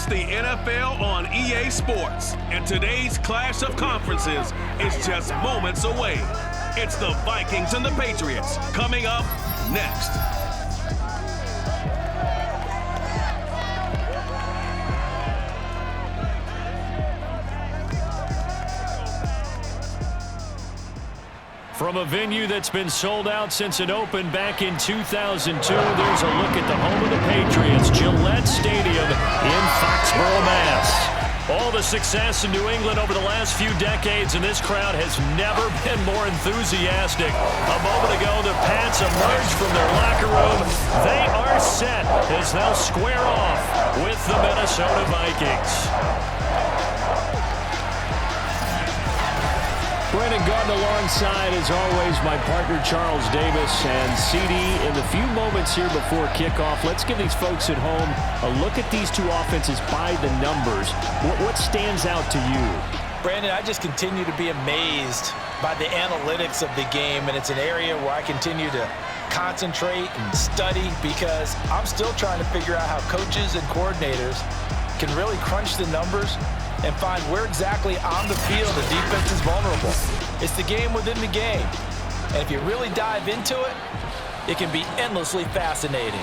It's the NFL on EA Sports, and today's clash of conferences is just moments away. It's the Vikings and the Patriots coming up next. From a venue that's been sold out since it opened back in 2002, there's a look at the home of the Patriots, Gillette Stadium in Foxborough, Mass. All the success in New England over the last few decades, and this crowd has never been more enthusiastic. A moment ago, the Pats emerged from their locker room. They are set as they'll square off with the Minnesota Vikings. Brandon Gardner alongside, as always, my partner Charles Davis. And CD, in the few moments here before kickoff, let's give these folks at home a look at these two offenses by the numbers. What stands out to you? Brandon, I just continue to be amazed by the analytics of the game, and it's an area where I continue to concentrate and study because I'm still trying to figure out how coaches and coordinators can really crunch the numbers and find where exactly on the field the defense is vulnerable. It's the game within the game. And if you really dive into it, it can be endlessly fascinating.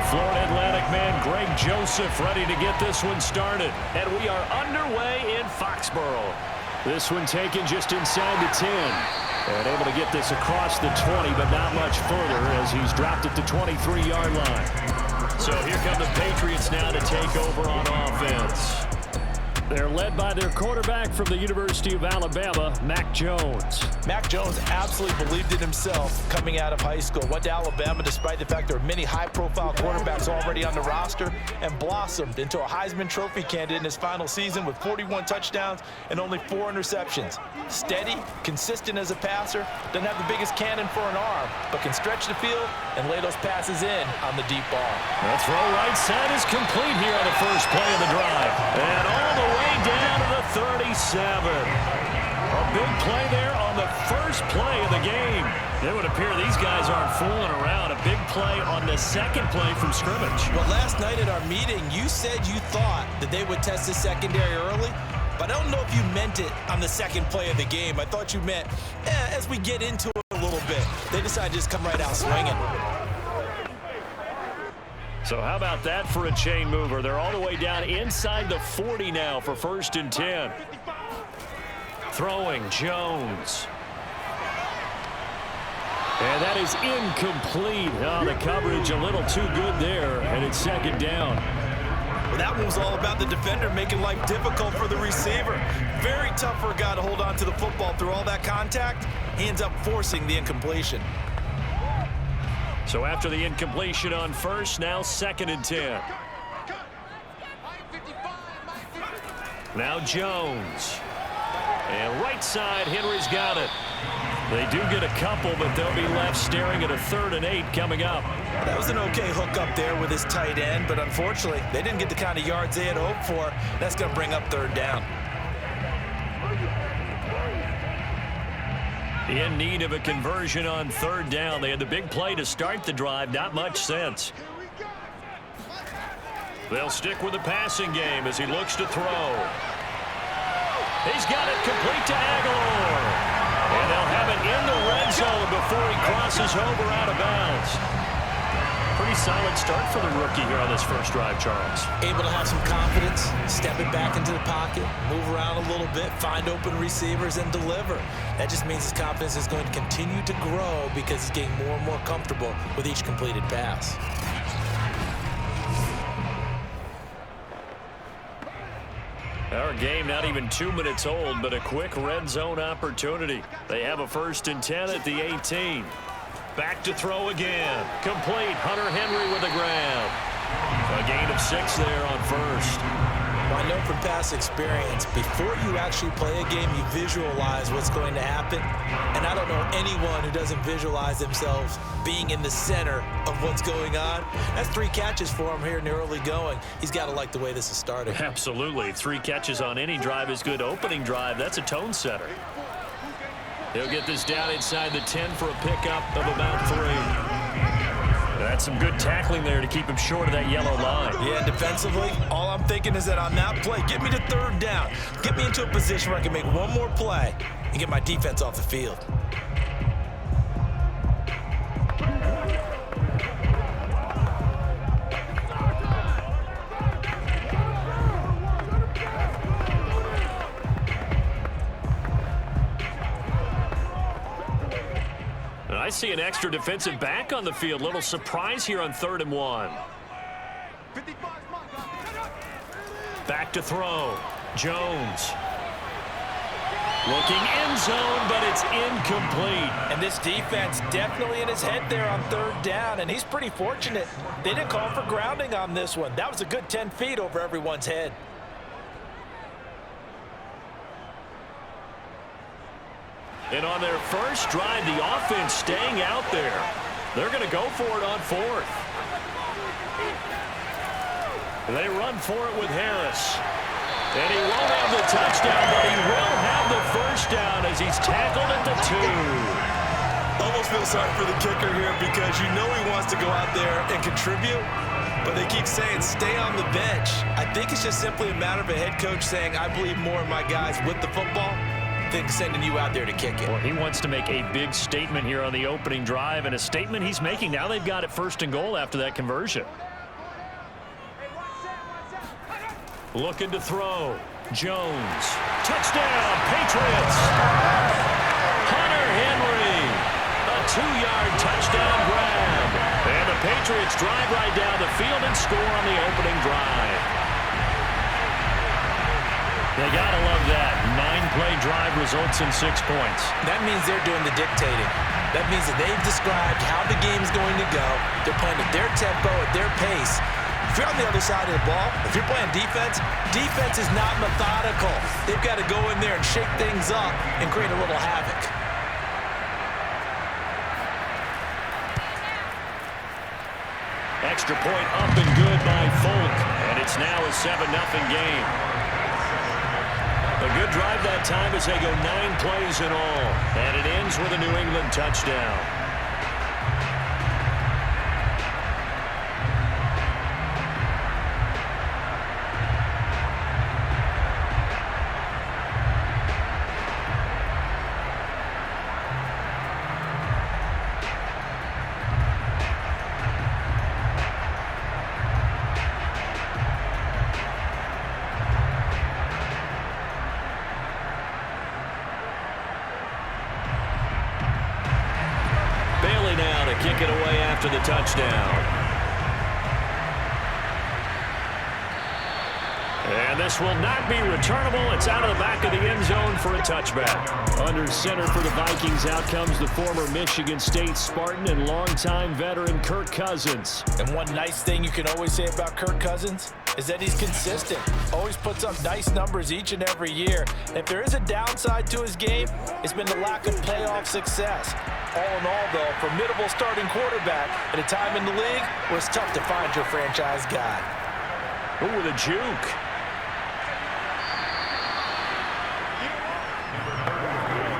Florida Atlantic man Greg Joseph ready to get this one started. And we are underway in Foxborough. This one taken just inside the 10. And able to get this across the 20, but not much further as he's dropped it to 23-yard line. So here come the Patriots now to take over on offense. They're led by their quarterback from the University of Alabama, Mac Jones. Mac Jones absolutely believed in himself coming out of high school. Went to Alabama despite the fact there are many high-profile quarterbacks already on the roster, and blossomed into a Heisman Trophy candidate in his final season with 41 touchdowns and only 4 interceptions. Steady, consistent as a passer, doesn't have the biggest cannon for an arm, but can stretch the field and lay those passes in on the deep ball. The throw right side is complete here on the first play of the drive. And all the way down to the 37. A big play there on the first play of the game. It would appear these guys aren't fooling around. A big play on the second play from scrimmage. Well, last night at our meeting, you said you thought that they would test the secondary early, but I don't know if you meant it on the second play of the game. I thought you meant, as we get into it a little bit, they decided to just come right out swinging. So how about that for a chain mover? They're all the way down inside the 40 now for 1st and 10. Throwing Jones. And that is incomplete. Oh, the coverage a little too good there, and it's 2nd down. Well, that one was all about the defender making life difficult for the receiver. Very tough for a guy to hold on to the football through all that contact. He ends up forcing the incompletion. So after the incompletion on first, now 2nd and 10. Now Jones. And right side, Henry's got it. They do get a couple, but they'll be left staring at a 3rd and 8 coming up. That was an okay hook up there with his tight end, but unfortunately, they didn't get the kind of yards they had hoped for. That's going to bring up 3rd down. In need of a conversion on 3rd down. They had the big play to start the drive. Not much sense. They'll stick with the passing game as he looks to throw. He's got it complete to Aguilar. And they'll have it in the red zone before he crosses over out of bounds. pretty solid start for the rookie here on this first drive, Charles. Able to have some confidence, step it back into the pocket, move around a little bit, find open receivers, and deliver. That just means his confidence is going to continue to grow because he's getting more and more comfortable with each completed pass. Our game not even 2 minutes old, but a quick red zone opportunity. They have a 1st and 10 at the 18. Back to throw again. Complete. Hunter Henry with a grab. A gain of 6 there on 1st. Well, I know from past experience, before you actually play a game, you visualize what's going to happen. And I don't know anyone who doesn't visualize themselves being in the center of what's going on. That's 3 catches for him here in the early going. He's got to like the way this is starting. Absolutely. 3 catches on any drive is good. Opening drive, that's a tone setter. He'll get this down inside the 10 for a pickup of about 3. That's some good tackling there to keep him short of that yellow line. Yeah, and defensively, all I'm thinking is that on that play, get me to 3rd down. Get me into a position where I can make one more play and get my defense off the field. I see an extra defensive back on the field. Little surprise here on 3rd and 1. Back to throw. Jones. Looking end zone, but it's incomplete. And this defense definitely in his head there on 3rd down, and he's pretty fortunate. They didn't call for grounding on this one. That was a good 10 feet over everyone's head. And on their first drive, the offense staying out there. They're going to go for it on 4th. They run for it with Harris. And he won't have the touchdown, but he will have the 1st down as he's tackled at the 2. Almost feel sorry for the kicker here because you know he wants to go out there and contribute, but they keep saying stay on the bench. I think it's just simply a matter of a head coach saying I believe more in my guys with the football than sending you out there to kick it. Well, he wants to make a big statement here on the opening drive, and a statement he's making. Now they've got it 1st and goal after that conversion. Looking to throw. Jones. Touchdown, Patriots. Hunter Henry. A 2-yard touchdown grab. And the Patriots drive right down the field and score on the opening drive. They got to love that. 9-play drive results in 6 points. That means they're doing the dictating. That means that they've described how the game's going to go. They're playing at their tempo, at their pace. If you're on the other side of the ball, if you're playing defense, defense is not methodical. They've got to go in there and shake things up and create a little havoc. Extra point up and good by Folk. And it's now a 7-0 game. A good drive that time as they go 9 plays in all. And it ends with a New England touchdown. Kick it away after the touchdown. And this will not be returnable. It's out of the back of the end zone for a touchback. Under center for the Vikings, out comes the former Michigan State Spartan and longtime veteran Kirk Cousins. And one nice thing you can always say about Kirk Cousins is that he's consistent. Always puts up nice numbers each and every year. And if there is a downside to his game, it's been the lack of playoff success. All in all, though, formidable starting quarterback at a time in the league where it's tough to find your franchise guy. Ooh, with a juke.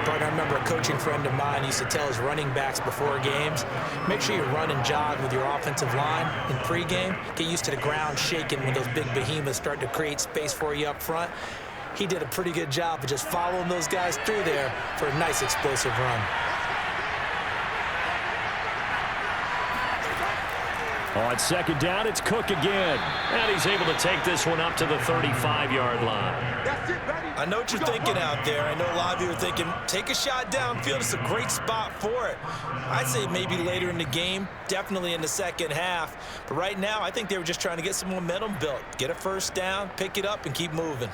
But I remember a coaching friend of mine used to tell his running backs before games, make sure you run and jog with your offensive line in pregame. Get used to the ground shaking when those big behemoths start to create space for you up front. He did a pretty good job of just following those guys through there for a nice explosive run. On second down, it's Cook again. And he's able to take this one up to the 35-yard line. I know what you're thinking out there. I know a lot of you are thinking, take a shot downfield. It's a great spot for it. I'd say maybe later in the game, definitely in the second half. But right now, I think they were just trying to get some momentum built. Get a first down, pick it up, and keep moving.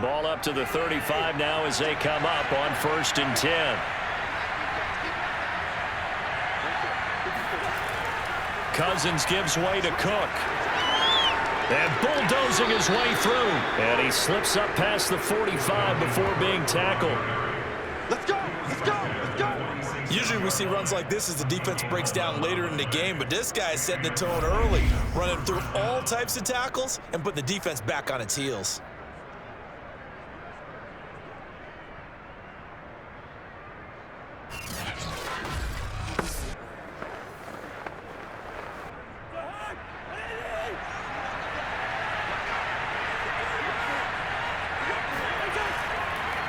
Ball up to the 35 now as they come up on 1st and 10. Cousins gives way to Cook. And bulldozing his way through. And he slips up past the 45 before being tackled. Let's go! Let's go! Let's go! Usually we see runs like this as the defense breaks down later in the game, but this guy is setting the tone early, running through all types of tackles and putting the defense back on its heels.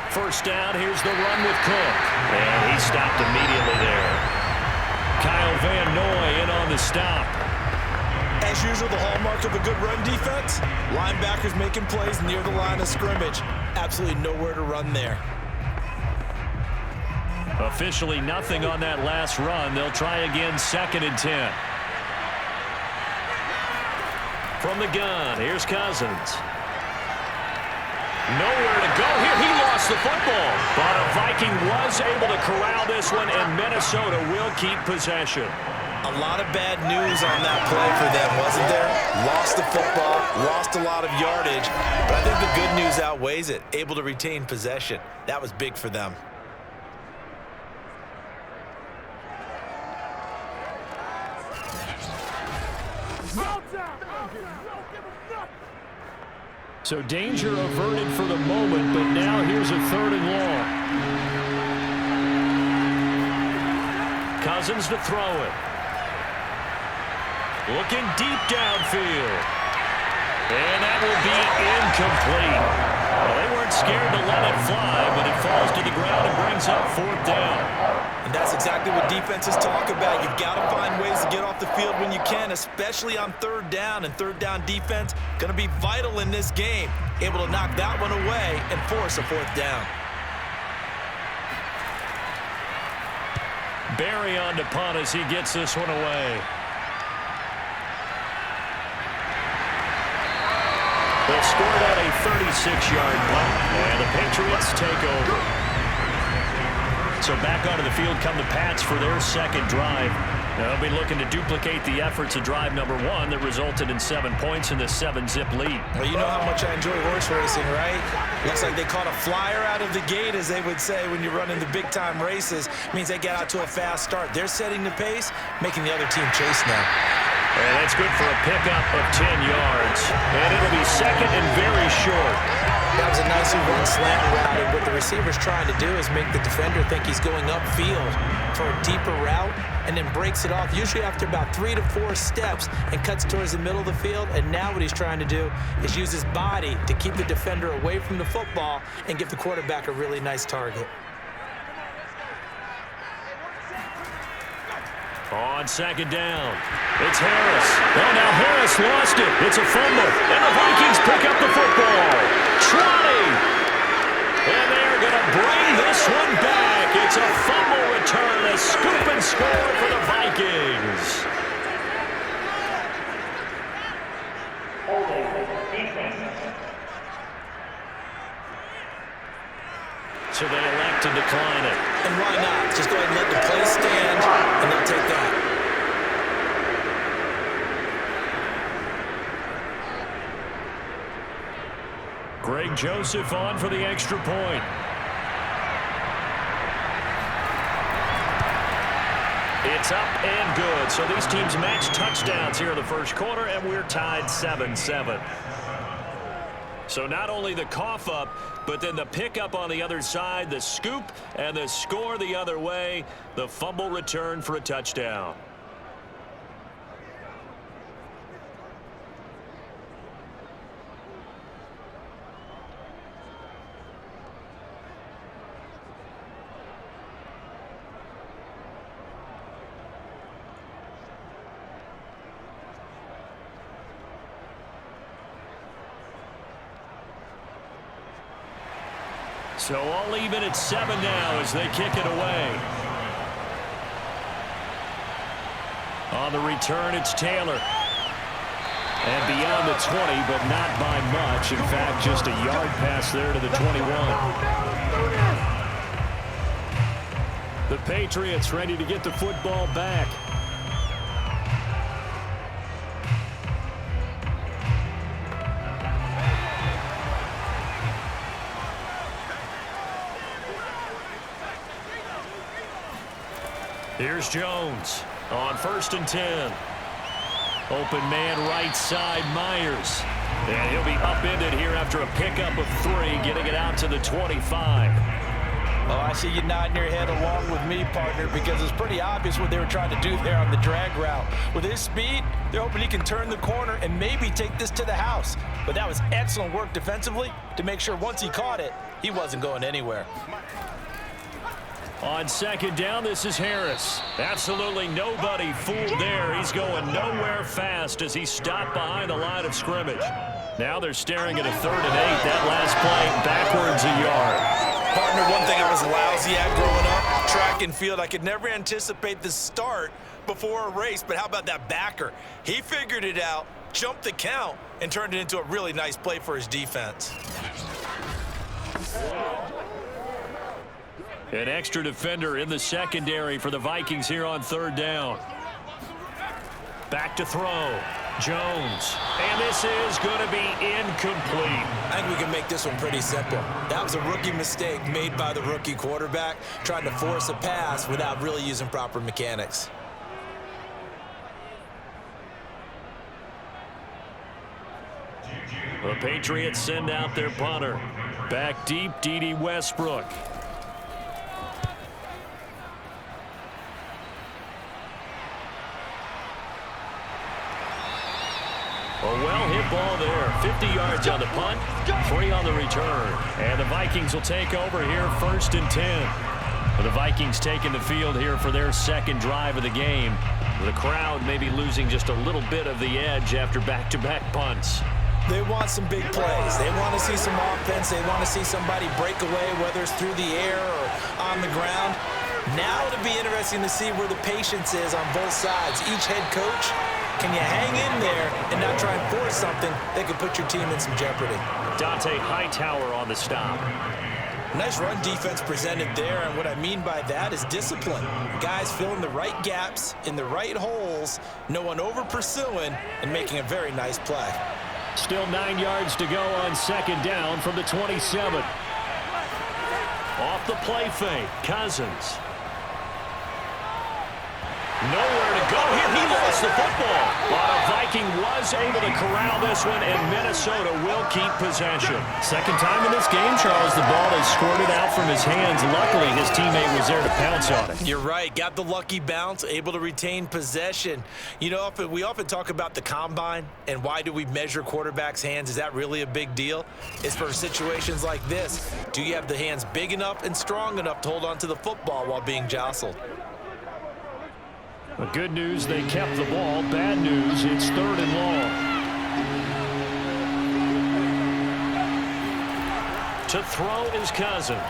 First down, here's the run with Cook. And he stopped immediately there. Kyle Van Noy in on the stop. As usual, the hallmark of a good run defense, linebackers making plays near the line of scrimmage. Absolutely nowhere to run there. Officially nothing on that last run. They'll try again 2nd and 10. From the gun, here's Cousins. Nowhere to go here. He lost the football. But a Viking was able to corral this one, and Minnesota will keep possession. A lot of bad news on that play for them, wasn't there? Lost the football, lost a lot of yardage. But I think the good news outweighs it. Able to retain possession. That was big for them. So danger averted for the moment, but now here's a 3rd and long. Cousins to throw it. Looking deep downfield. And that will be incomplete. Well, they weren't scared to let it fly, but it falls to the ground and brings up 4th down. And that's exactly what defenses talk about. You've got to find ways to get off the field when you can, especially on 3rd down. And 3rd down defense going to be vital in this game. Able to knock that one away and force a 4th down. Barry on to punt as he gets this one away. They'll score that a 36-yard punt, and the Patriots take over. So back onto the field come the Pats for their 2nd drive. They'll be looking to duplicate the efforts of drive number 1 that resulted in 7 points in the 7-zip lead. Well, you know how much I enjoy horse racing, right? Looks like they caught a flyer out of the gate, as they would say when you're running the big-time races. Means they get out to a fast start. They're setting the pace, making the other team chase now. And that's good for a pickup of 10 yards. And it'll be 2nd and very short. That was a nicely run slant route, and what the receiver's trying to do is make the defender think he's going upfield for a deeper route, and then breaks it off, usually after about 3 to 4 steps, and cuts towards the middle of the field. And now what he's trying to do is use his body to keep the defender away from the football and give the quarterback a really nice target. On 2nd down, it's Harris. Oh, now Harris lost it. It's a fumble, and the Vikings pick up the football. Trotty! And they're going to bring this one back. It's a fumble return, a scoop and score for the Vikings. So they elect to decline it. And why not? Just go ahead and let the play stand, and they'll take that. Greg Joseph on for the extra point. It's up and good. So these teams match touchdowns here in the first quarter, and we're tied 7-7. So not only the cough up, but then the pickup on the other side, the scoop, and the score the other way, the fumble return for a touchdown. So all even at 7 now as they kick it away. On the return, it's Taylor. And beyond the 20, but not by much. In fact, just a yard pass there to the 21. The Patriots ready to get the football back. Here's Jones on 1st and 10. Open man right side, Myers. And he'll be upended here after a pickup of 3, getting it out to the 25. Oh, I see you nodding your head along with me, partner, because it's pretty obvious what they were trying to do there on the drag route. With his speed, they're hoping he can turn the corner and maybe take this to the house. But that was excellent work defensively to make sure once he caught it, he wasn't going anywhere. On 2nd down, this is Harris. Absolutely nobody fooled there. He's going nowhere fast as he stopped behind the line of scrimmage. Now they're staring at a 3rd and 8. That last play backwards a yard. Partner, one thing I was lousy at growing up, track and field, I could never anticipate the start before a race, but how about that backer? He figured it out, jumped the count, and turned it into a really nice play for his defense. An extra defender in the secondary for the Vikings here on 3rd down. Back to throw. Jones. And this is going to be incomplete. I think we can make this one pretty simple. That was a rookie mistake made by the rookie quarterback, trying to force a pass without really using proper mechanics. The Patriots send out their punter. Back deep, D.D. Westbrook. A well-hit ball there. 50 yards on the punt, 3 on the return. And the Vikings will take over here 1st and 10. The Vikings taking the field here for their 2nd drive of the game. The crowd may be losing just a little bit of the edge after back-to-back punts. They want some big plays. They want to see some offense. They want to see somebody break away, whether it's through the air or on the ground. Now it'll be interesting to see where the patience is on both sides. Each head coach, can you hang in there and not try and force something that could put your team in some jeopardy? Dante Hightower on the stop. Nice run defense presented there, and what I mean by that is discipline. Guys filling the right gaps in the right holes, no one over-pursuing, and making a very nice play. Still 9 yards to go on 2nd down from the 27. Off the play fake, Cousins. Nowhere to go here. He lost the football. But a Viking was able to corral this one, and Minnesota will keep possession. 2nd time in this game, Charles, the ball has squirted out from his hands. Luckily, his teammate was there to pounce on it. You're right. Got the lucky bounce, able to retain possession. You know, we often talk about the combine and why do we measure quarterbacks' hands. Is that really a big deal? It's for situations like this. Do you have the hands big enough and strong enough to hold on to the football while being jostled? Well, good news, they kept the ball. Bad news, it's 3rd and long. To throw is Cousins.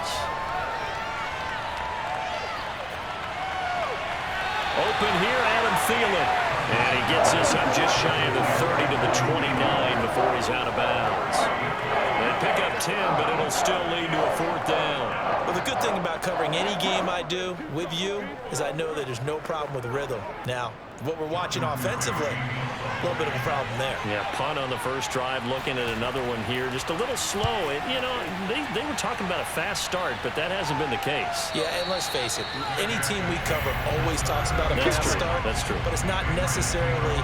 Open here, Adam Thielen. And he gets this up just shy of the 30 to the 29 before he's out of bounds. They pick up 10, but it'll still lead to a 4th down. Well, the good thing about covering any game I do with you is I know that there's no problem with rhythm. Now, what we're watching offensively, a little bit of a problem there. Yeah, punt on the first drive, looking at another one here. Just a little slow. You know, they were talking about a fast start, but that hasn't been the case. Yeah, and let's face it, any team we cover always talks about a fast start. That's true. But it's not necessarily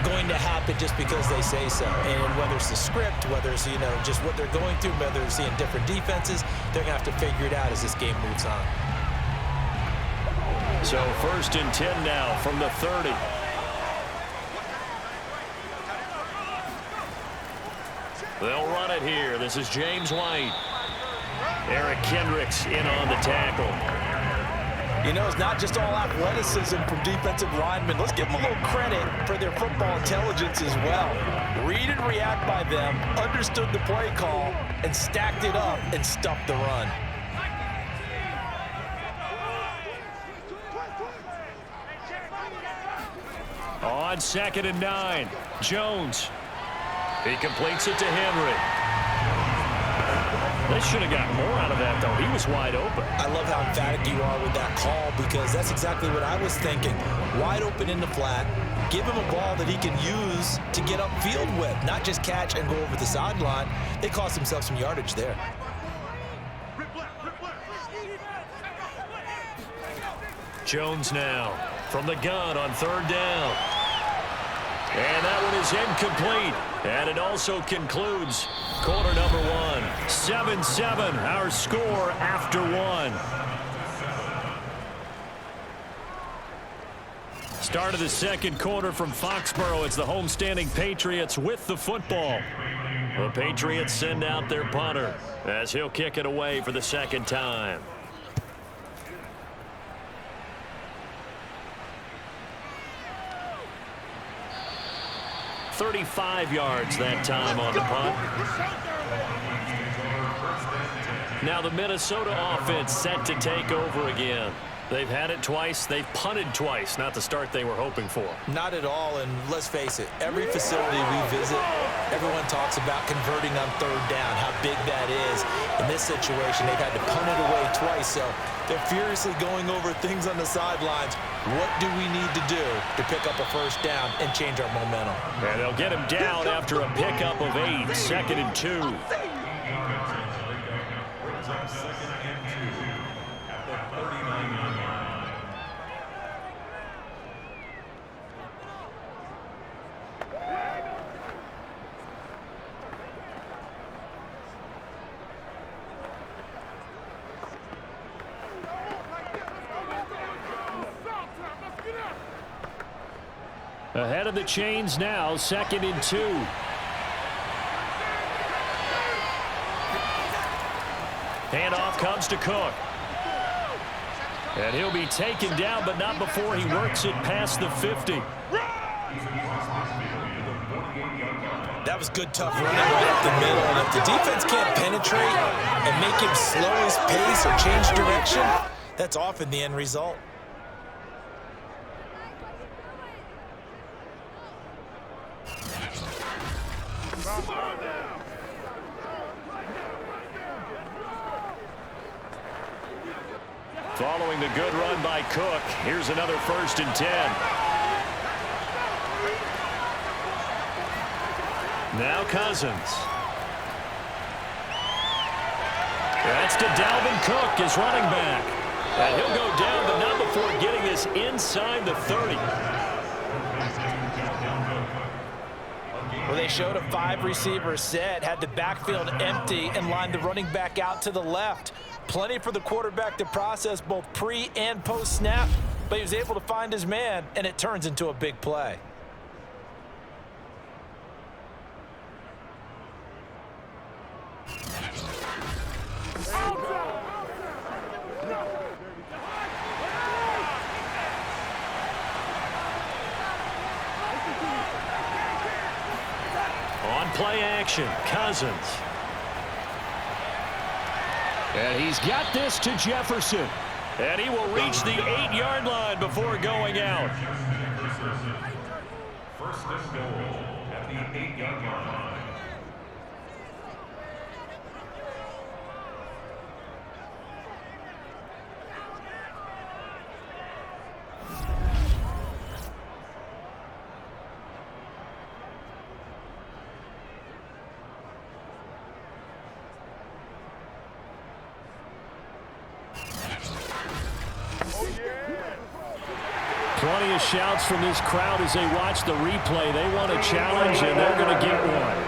going to happen just because they say so. And whether it's the script, whether it's, you know, just what they're going through, whether they're seeing different defenses, they're going to have to figure it out as this game moves on. So 1st and 10 now from the 30. They'll run it here. This is James White. Eric Kendricks in on the tackle. You know, it's not just all athleticism from defensive linemen. Let's give them a little credit for their football intelligence as well. Read and react by them, understood the play call, and stacked it up and stuffed the run. On 2nd and 9, Jones. He completes it to Henry. They should have got more out of that, though. He was wide open. I love how emphatic you are with that call because that's exactly what I was thinking. Wide open in the flat. Give him a ball that he can use to get upfield with, not just catch and go over the sideline. They cost themselves some yardage there. Jones now from the gun on 3rd down. And that one is incomplete. And it also concludes quarter number 1. 7-7, our score after 1. Start of the 2nd quarter from Foxborough. It's the homestanding Patriots with the football. The Patriots send out their punter as he'll kick it away for the 2nd time. 35 yards that time on the punt. Now the Minnesota offense set to take over again. They've had it twice. They've punted twice. Not the start they were hoping for. Not at all, and let's face it, every facility we visit, everyone talks about converting on 3rd down, how big that is. In this situation, they've had to punt it away twice, so they're furiously going over things on the sidelines. What do we need to do to pick up a 1st down and change our momentum? And they'll get him down after a pickup of 8, 2nd and 2. Ahead of the chains now, 2nd and 2. Handoff comes to Cook. And he'll be taken down, but not before he works it past the 50. That was good, tough running right up the middle. And if the defense can't penetrate and make him slow his pace or change direction, that's often the end result. Following the good run by Cook, here's another 1st and 10. Now Cousins. That's to Dalvin Cook, his running back. And he'll go down, but not before getting this inside the 30. Well, they showed a 5-receiver set, had the backfield empty, and lined the running back out to the left. Plenty for the quarterback to process both pre- and post-snap, but he was able to find his man, and it turns into a big play. On play action, Cousins. And he's got this to Jefferson. And he will reach the 8-yard line before going out. First and goal at the 8-yard line. Plenty of shouts from this crowd as they watch the replay. They want a challenge, and they're going to get one.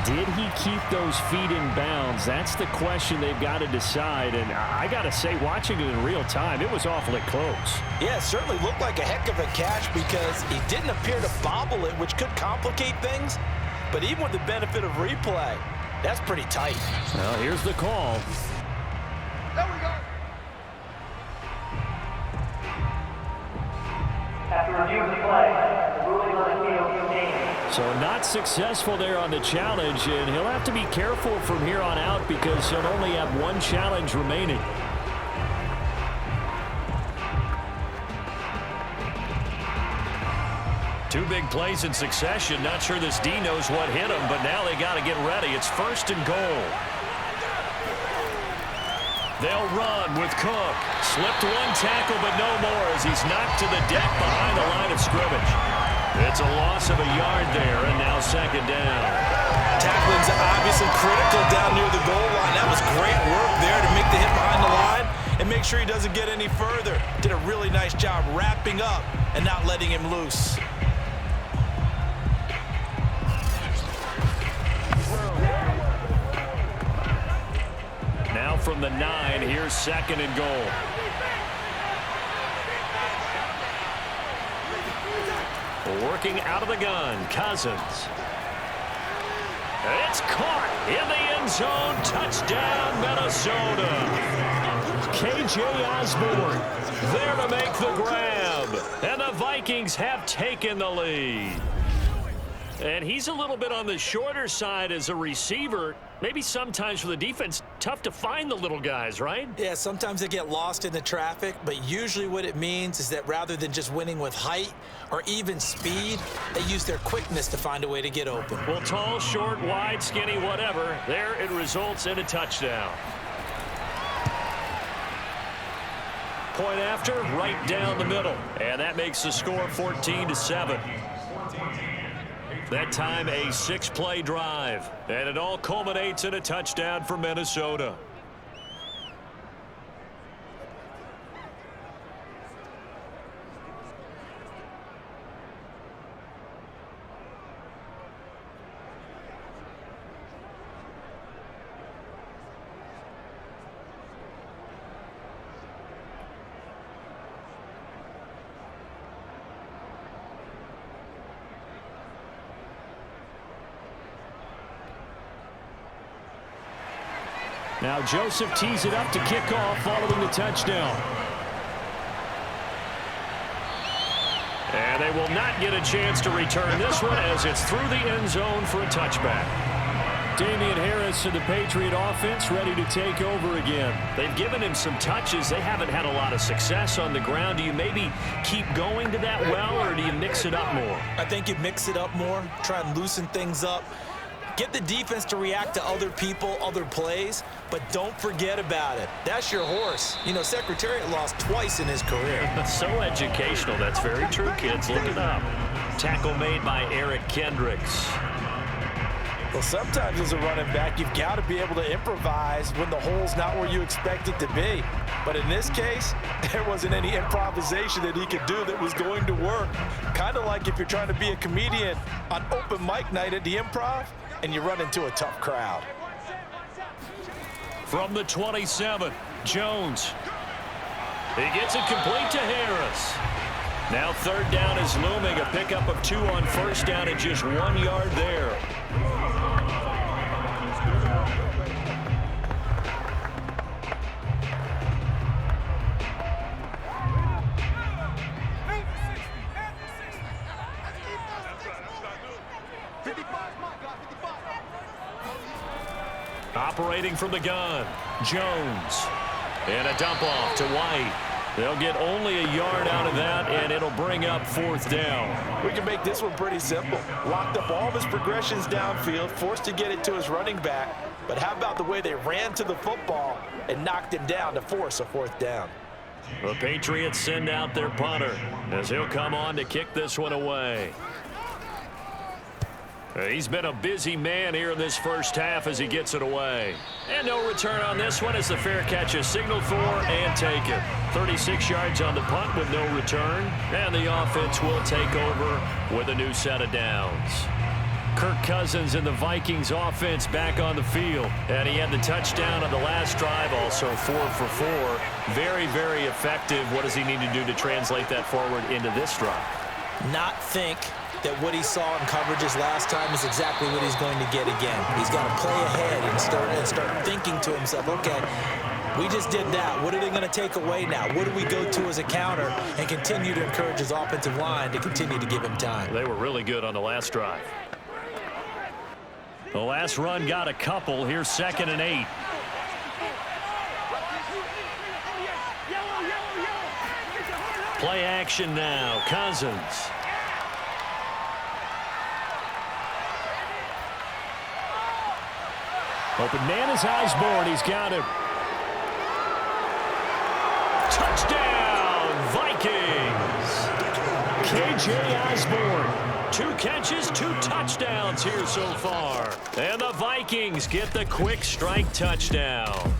Did he keep those feet in bounds? That's the question they've got to decide. And I got to say, watching it in real time, it was awfully close. Yeah, it certainly looked like a heck of a catch because he didn't appear to bobble it, which could complicate things. But even with the benefit of replay, that's pretty tight. Well, here's the call. After review of the play, the ruling on the field stands. So not successful there on the challenge, and he'll have to be careful from here on out because he'll only have one challenge remaining. Two big plays in succession. Not sure this D knows what hit him, but now they got to get ready. It's 1st and goal. They'll run with Cook. Slipped one tackle, but no more as he's knocked to the deck behind the line of scrimmage. It's a loss of a yard there, and now 2nd down. Tackling's obviously critical down near the goal line. That was great work there to make the hit behind the line and make sure he doesn't get any further. Did a really nice job wrapping up and not letting him loose. Now from the 9, here's 2nd and goal. Working out of the gun, Cousins. It's caught in the end zone. Touchdown, Minnesota. K.J. Osborne there to make the grab. And the Vikings have taken the lead. And he's a little bit on the shorter side as a receiver. Maybe sometimes for the defense, tough to find the little guys, right? Yeah, sometimes they get lost in the traffic, but usually what it means is that rather than just winning with height or even speed, they use their quickness to find a way to get open. Well, tall, short, wide, skinny, whatever, there it results in a touchdown. Point after, right down the middle. And that makes the score 14-7. That time a 6-play drive, and it all culminates in a touchdown for Minnesota. Now Joseph tees it up to kick off following the touchdown. And they will not get a chance to return this one as it's through the end zone for a touchback. Damian Harris and the Patriot offense ready to take over again. They've given him some touches. They haven't had a lot of success on the ground. Do you maybe keep going to that well, or do you mix it up more? I think you mix it up more, try and loosen things up. Get the defense to react to other people, other plays, but don't forget about it. That's your horse. You know, Secretariat lost twice in his career. So educational. That's very true, kids. Look it up. Tackle made by Eric Kendricks. Well, sometimes as a running back, you've got to be able to improvise when the hole's not where you expect it to be. But in this case, there wasn't any improvisation that he could do that was going to work. Kind of like if you're trying to be a comedian on open mic night at the Improv, and you run into a tough crowd. From the 27, Jones. He gets it complete to Harris. Now 3rd down is looming. A pickup of 2 on 1st down and just 1 yard there. Operating from the gun, Jones. And a dump off to White. They'll get only a yard out of that, and it'll bring up 4th down. We can make this one pretty simple. Locked up all of his progressions downfield, forced to get it to his running back. But how about the way they ran to the football and knocked him down to force a 4th down? The Patriots send out their punter as he'll come on to kick this one away. He's been a busy man here in this first half as he gets it away. And no return on this one as the fair catch is signaled for and taken. 36 yards on the punt with no return. And the offense will take over with a new set of downs. Kirk Cousins and the Vikings offense back on the field. And he had the touchdown on the last drive, also 4 for 4. Very, very effective. What does he need to do to translate that forward into this drive? Not think that what he saw in coverages last time is exactly what he's going to get again. He's got to play ahead and start thinking to himself, okay, We just did that. What are they going to take away now? What do we go to as a counter and continue to encourage his offensive line to continue to give him time? They were really good on the last drive. The last run got a couple. Here's 2nd and 8. Play action now. Cousins. Open man is Osborne. He's got him. Touchdown, Vikings. KJ Osborne. 2 catches, 2 touchdowns here so far. And the Vikings get the quick strike touchdown.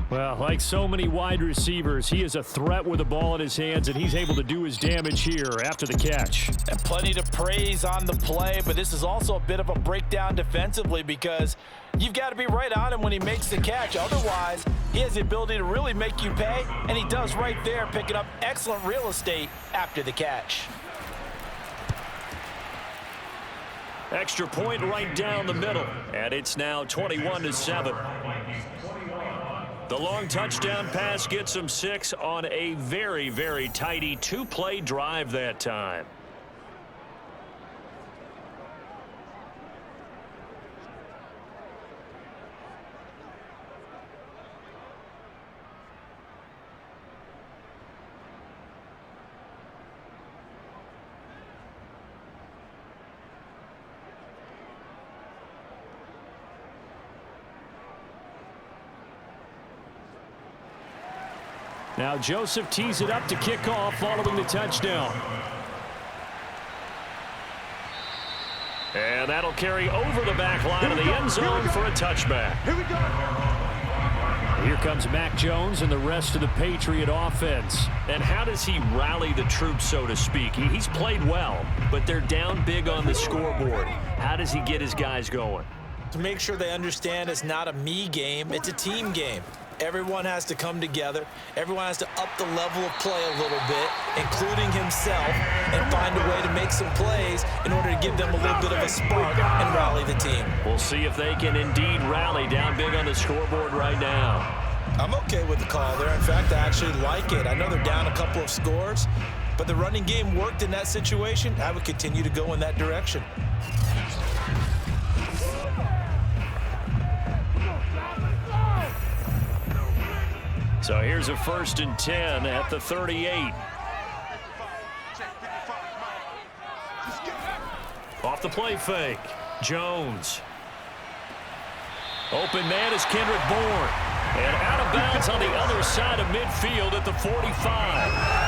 Well, like so many wide receivers, he is a threat with the ball in his hands, and he's able to do his damage here after the catch. And plenty to praise on the play, but this is also a bit of a breakdown defensively because you've got to be right on him when he makes the catch. Otherwise, he has the ability to really make you pay, and he does right there, picking up excellent real estate after the catch. Extra point right down the middle, and it's now 21-7. The long touchdown pass gets him 6 on a very, very tidy 2-play drive that time. Now Joseph tees it up to kick off following the touchdown. And that'll carry over the back line of the end zone for a touchback. Here we go. Here comes Mac Jones and the rest of the Patriot offense. And how does he rally the troops, so to speak? He's played well, but they're down big on the scoreboard. How does he get his guys going? To make sure they understand it's not a me game, it's a team game. Everyone has to come together. Everyone has to up the level of play a little bit, including himself, and find a way to make some plays in order to give them a little bit of a spark and rally the team. We'll see if they can indeed rally down big on the scoreboard right now. I'm okay with the call there. In fact, I actually like it. I know they're down a couple of scores, but the running game worked in that situation. I would continue to go in that direction. So here's a 1st and 10 at the 38. Off the play fake. Jones. Open man is Kendrick Bourne. And out of bounds on the other side of midfield at the 45.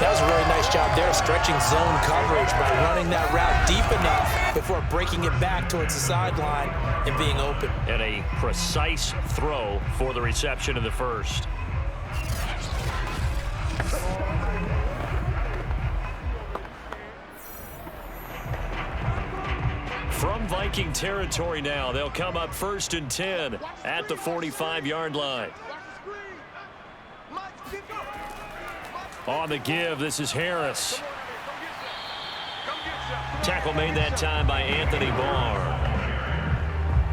That was a really nice job there, stretching zone coverage by running that route deep enough before breaking it back towards the sideline and being open. And a precise throw for the reception in the 1st. From Viking territory now, they'll come up 1st and 10 at the 45-yard line. On the give, this is Harris. Tackle made that time by Anthony Barr.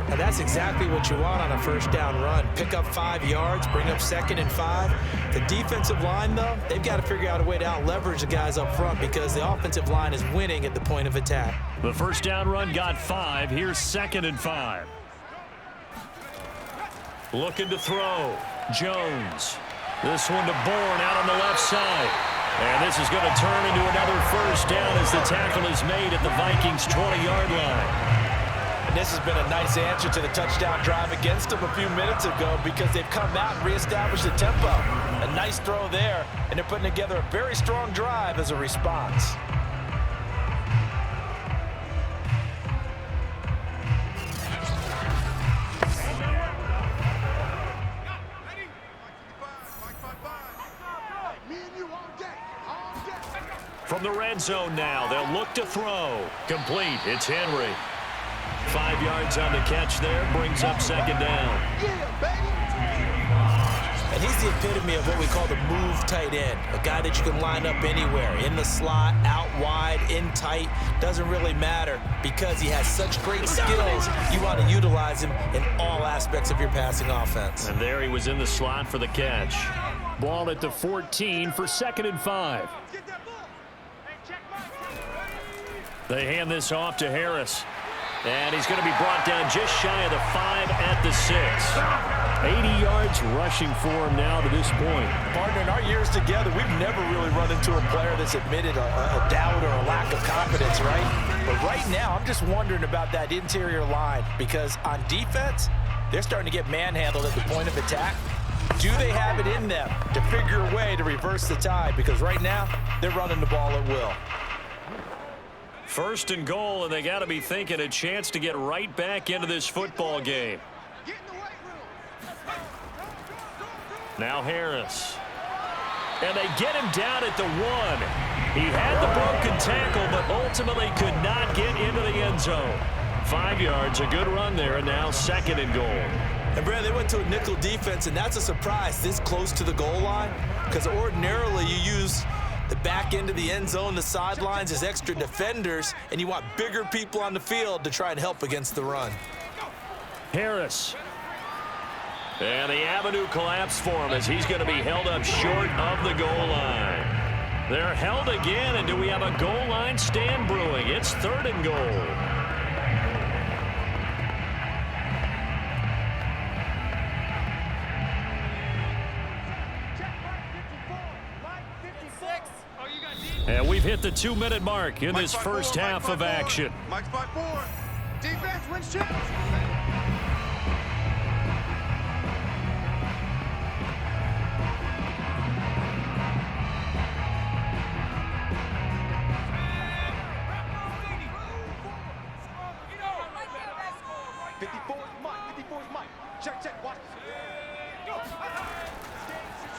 And that's exactly what you want on a 1st down run. Pick up 5 yards, bring up 2nd and 5. The defensive line, though, they've got to figure out a way to out-leverage the guys up front because the offensive line is winning at the point of attack. The 1st down run got 5. Here's 2nd and 5. Looking to throw. Jones. This one to Bourne out on the left side. And this is going to turn into another 1st down as the tackle is made at the Vikings' 20-yard line. And this has been a nice answer to the touchdown drive against them a few minutes ago because they've come out and reestablished the tempo. A nice throw there, and they're putting together a very strong drive as a response. From the red zone now, they'll look to throw. Complete. It's Henry. 5 yards on the catch there, brings up 2nd down. And he's the epitome of what we call the move tight end, a guy that you can line up anywhere, in the slot, out wide, in tight, doesn't really matter because he has such great skills. You want to utilize him in all aspects of your passing offense. And there he was in the slot for the catch. Ball at the 14 for 2nd and 5. They hand this off to Harris. And he's going to be brought down just shy of the 5 at the 6. 80 yards rushing for him now to this point. Partner, in our years together, we've never really run into a player that's admitted a doubt or a lack of confidence, right? But right now, I'm just wondering about that interior line because on defense, they're starting to get manhandled at the point of attack. Do they have it in them to figure a way to reverse the tide? Because right now, they're running the ball at will. 1st and goal, and they got to be thinking a chance to get right back into this football game. Now Harris. And they get him down at the 1. He had the broken tackle, but ultimately could not get into the end zone. 5 yards, a good run there, and now 2nd and goal. And, Brad, they went to a nickel defense, and that's a surprise this close to the goal line because ordinarily you use the back end of the end zone, the sidelines as extra defenders, and you want bigger people on the field to try and help against the run. Harris. And the avenue collapsed for him as he's going to be held up short of the goal line. They're held again, and do we have a goal line stand brewing? It's 3rd and goal. And we've hit the 2-minute mark in this first half of action. Mike's by 4. Defense wins chips.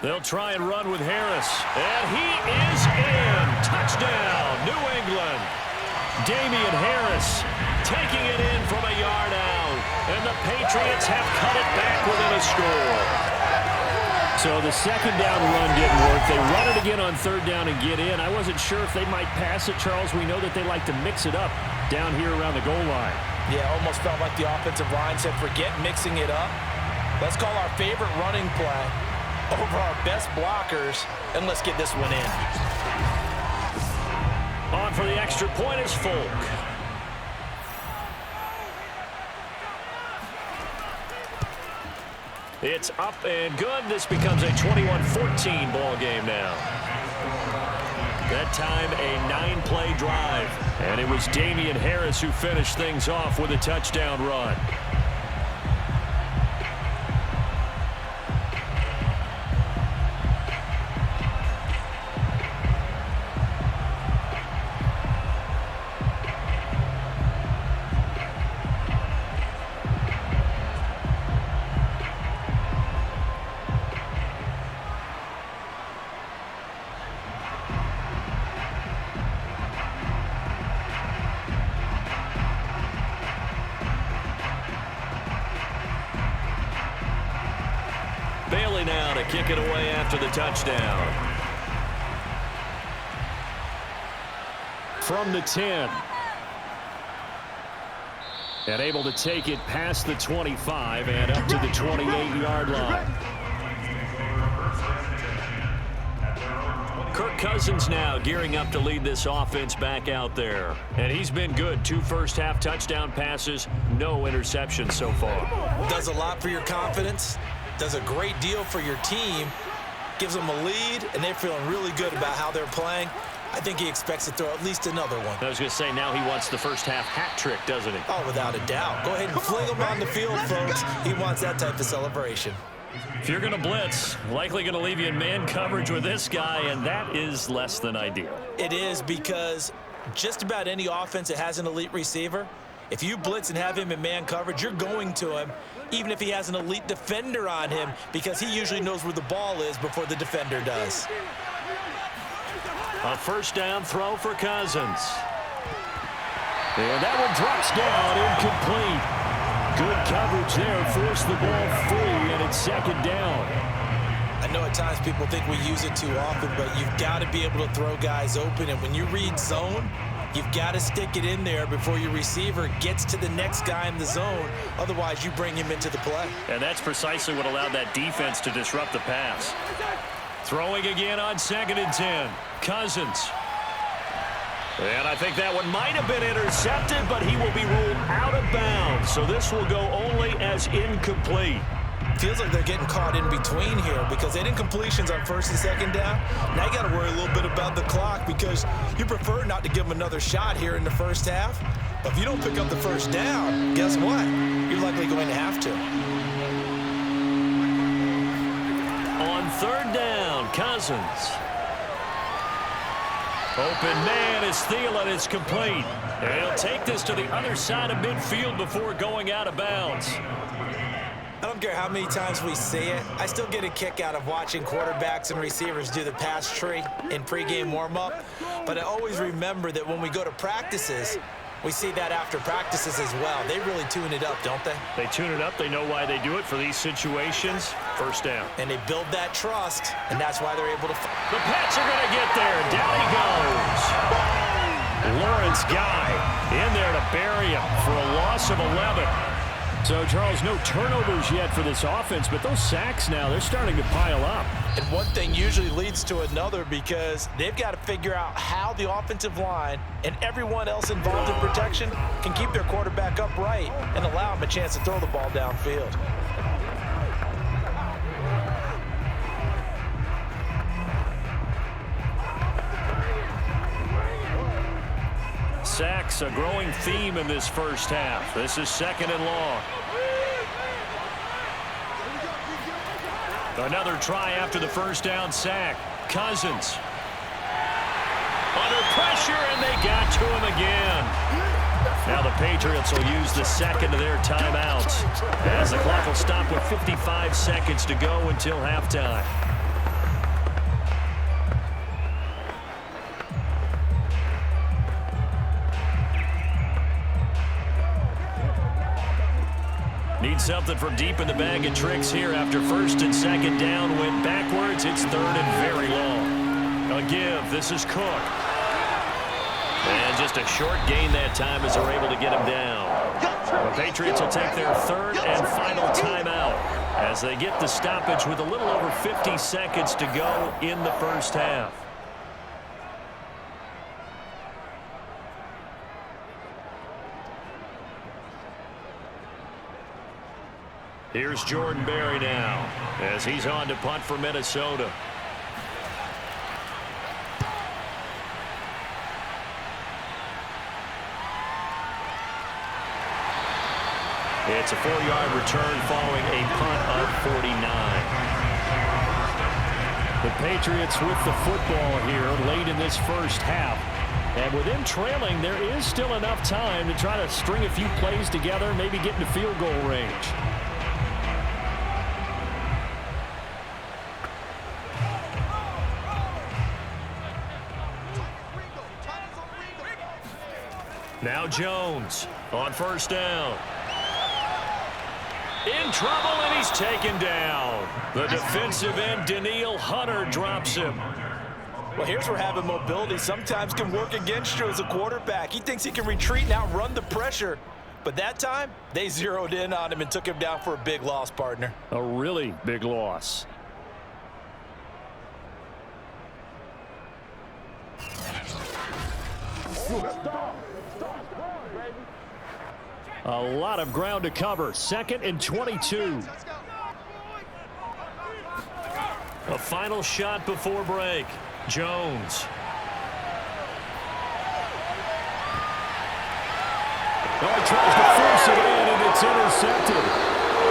They'll try and run with Harris. And he is in. Touchdown, New England. Damian Harris taking it in from a yard out. And the Patriots have cut it back within a score. So the 2nd down run didn't work. They run it again on 3rd down and get in. I wasn't sure if they might pass it, Charles. We know that they like to mix it up down here around the goal line. Yeah, almost felt like the offensive line said, forget mixing it up. Let's call our favorite running play over our best blockers, and let's get this one in. On for the extra point is Folk. It's up and good. This becomes a 21-14 ball game now. That time a 9-play drive. And it was Damian Harris who finished things off with a touchdown run. Bailey now to kick it away after the touchdown. From the 10. And able to take it past the 25 and up to the 28-yard line. Kirk Cousins now gearing up to lead this offense back out there. And he's been good. 2 first-half touchdown passes, no interceptions so far. Does a lot for your confidence. Does a great deal for your team. Gives them a lead, and they're feeling really good about how they're playing. I think he expects to throw at least another one. I was going to say, now he wants the first-half hat trick, doesn't he? Oh, without a doubt. Go ahead and fling him on the field, folks. He wants that type of celebration. If you're going to blitz, likely going to leave you in man coverage with this guy, and that is less than ideal. It is, because just about any offense that has an elite receiver, if you blitz and have him in man coverage, you're going to him, even if he has an elite defender on him, because he usually knows where the ball is before the defender does. A first down throw for Cousins. And that one drops down, incomplete. Good coverage there, forced the ball free, and it's 2nd down. I know at times people think we use it too often, but you've got to be able to throw guys open. And when you read zone, you've got to stick it in there before your receiver gets to the next guy in the zone. Otherwise, you bring him into the play. And that's precisely what allowed that defense to disrupt the pass. Throwing again on 2nd and 10. Cousins. And I think that one might have been intercepted, but he will be ruled out of bounds. So this will go only as incomplete. Feels like they're getting caught in between here because they didn't completions on 1st and 2nd down. Now you got to worry a little bit about the clock because you prefer not to give them another shot here in the first half. But if you don't pick up the first down, guess what? You're likely going to have to. On 3rd down, Cousins. Open man is Thielen. It's complete. And he'll take this to the other side of midfield before going out of bounds. I don't care how many times we see it. I still get a kick out of watching quarterbacks and receivers do the pass tree in pregame warm-up. But I always remember that when we go to practices, we see that after practices as well. They really tune it up, don't they? They tune it up. They know why they do it for these situations. 1st down. And they build that trust, and that's why they're able to... The Pats are going to get there. Down he goes. Lawrence Guy in there to bury him for a loss of 11. So, Charles, no turnovers yet for this offense, but those sacks now, they're starting to pile up. And one thing usually leads to another because they've got to figure out how the offensive line and everyone else involved in protection can keep their quarterback upright and allow him a chance to throw the ball downfield. Sacks, a growing theme in this first half. This is 2nd and long. Another try after the 1st down sack. Cousins. Under pressure, and they got to him again. Now the Patriots will use the 2nd of their timeouts as the clock will stop with 55 seconds to go until halftime. Need something from deep in the bag of tricks here after 1st and 2nd down went backwards. It's 3rd and very long. A give. This is Cook. And just a short gain that time as they're able to get him down. The Patriots will take their 3rd and final timeout as they get the stoppage with a little over 50 seconds to go in the first half. Here's Jordan Berry now as he's on to punt for Minnesota. It's a 4-yard return following a punt of 49. The Patriots with the football here late in this first half. And with them trailing, there is still enough time to try to string a few plays together, maybe get into field goal range. Now Jones on 1st down. In trouble, and he's taken down. The defensive end, Danielle Hunter, drops him. Well, here's where having mobility sometimes can work against you as a quarterback. He thinks he can retreat and outrun the pressure. But that time, they zeroed in on him and took him down for a big loss, partner. A really big loss. A lot of ground to cover. 2nd and 22. A final shot before break. Jones. Oh, he tries to force it in, and it's intercepted.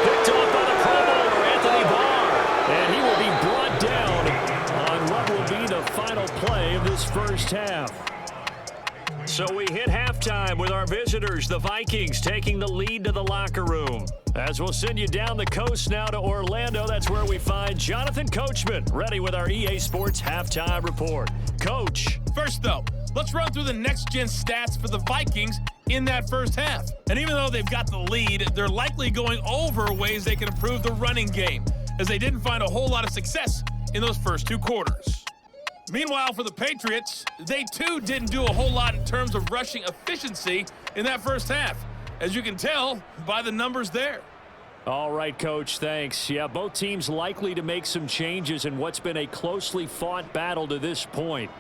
Picked off by the Pro Bowler, Anthony Barr. And he will be brought down on what will be the final play of this first half. So we hit halftime with our visitors, the Vikings, taking the lead to the locker room. As we'll send you down the coast now to Orlando, that's where we find Jonathan Coachman, ready with our EA Sports Halftime Report. Coach. First, though, let's run through the next-gen stats for the Vikings in that first half. And even though they've got the lead, they're likely going over ways they can improve the running game, as they didn't find a whole lot of success in those first 2 quarters. Meanwhile, for the Patriots, they too didn't do a whole lot in terms of rushing efficiency in that first half, as you can tell by the numbers there. All right, Coach, thanks. Yeah, both teams likely to make some changes in what's been a closely fought battle to this point.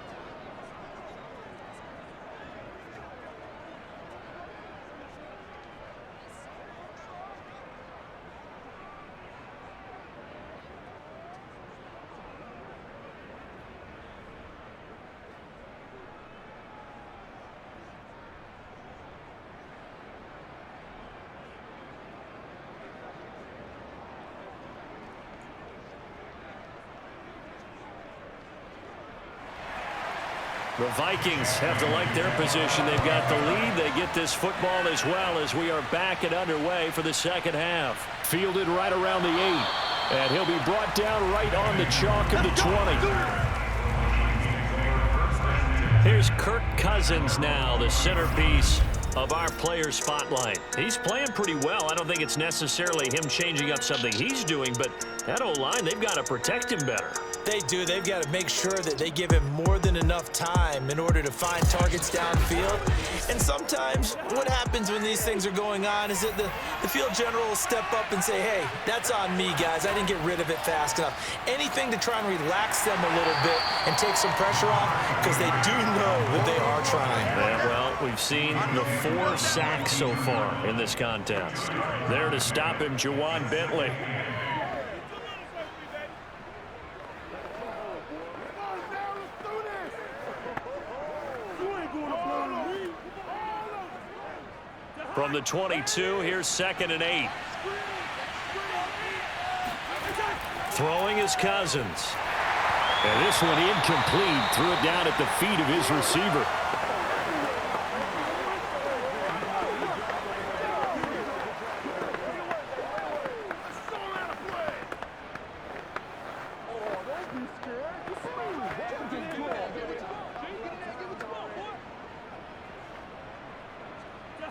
The Vikings have to like their position. They've got the lead. They get this football as well as we are back and underway for the second half. Fielded right around the 8. And he'll be brought down right on the chalk of the 20. Here's Kirk Cousins now, the centerpiece of our player spotlight. He's playing pretty well. I don't think it's necessarily him changing up something he's doing, but that O-line, they've got to protect him better. They do. They've got to make sure that they give him more than enough time in order to find targets downfield. And sometimes what happens when these things are going on is that the field general will step up and say, hey, that's on me, guys. I didn't get rid of it fast enough. Anything to try and relax them a little bit and take some pressure off, because they do know that they are trying. Yeah, well, we've seen the 4 sacks so far in this contest. There to stop him, Juwan Bentley. From the 22, here's 2nd and 8. Throwing is Cousins. And this one incomplete. Threw it down at the feet of his receiver.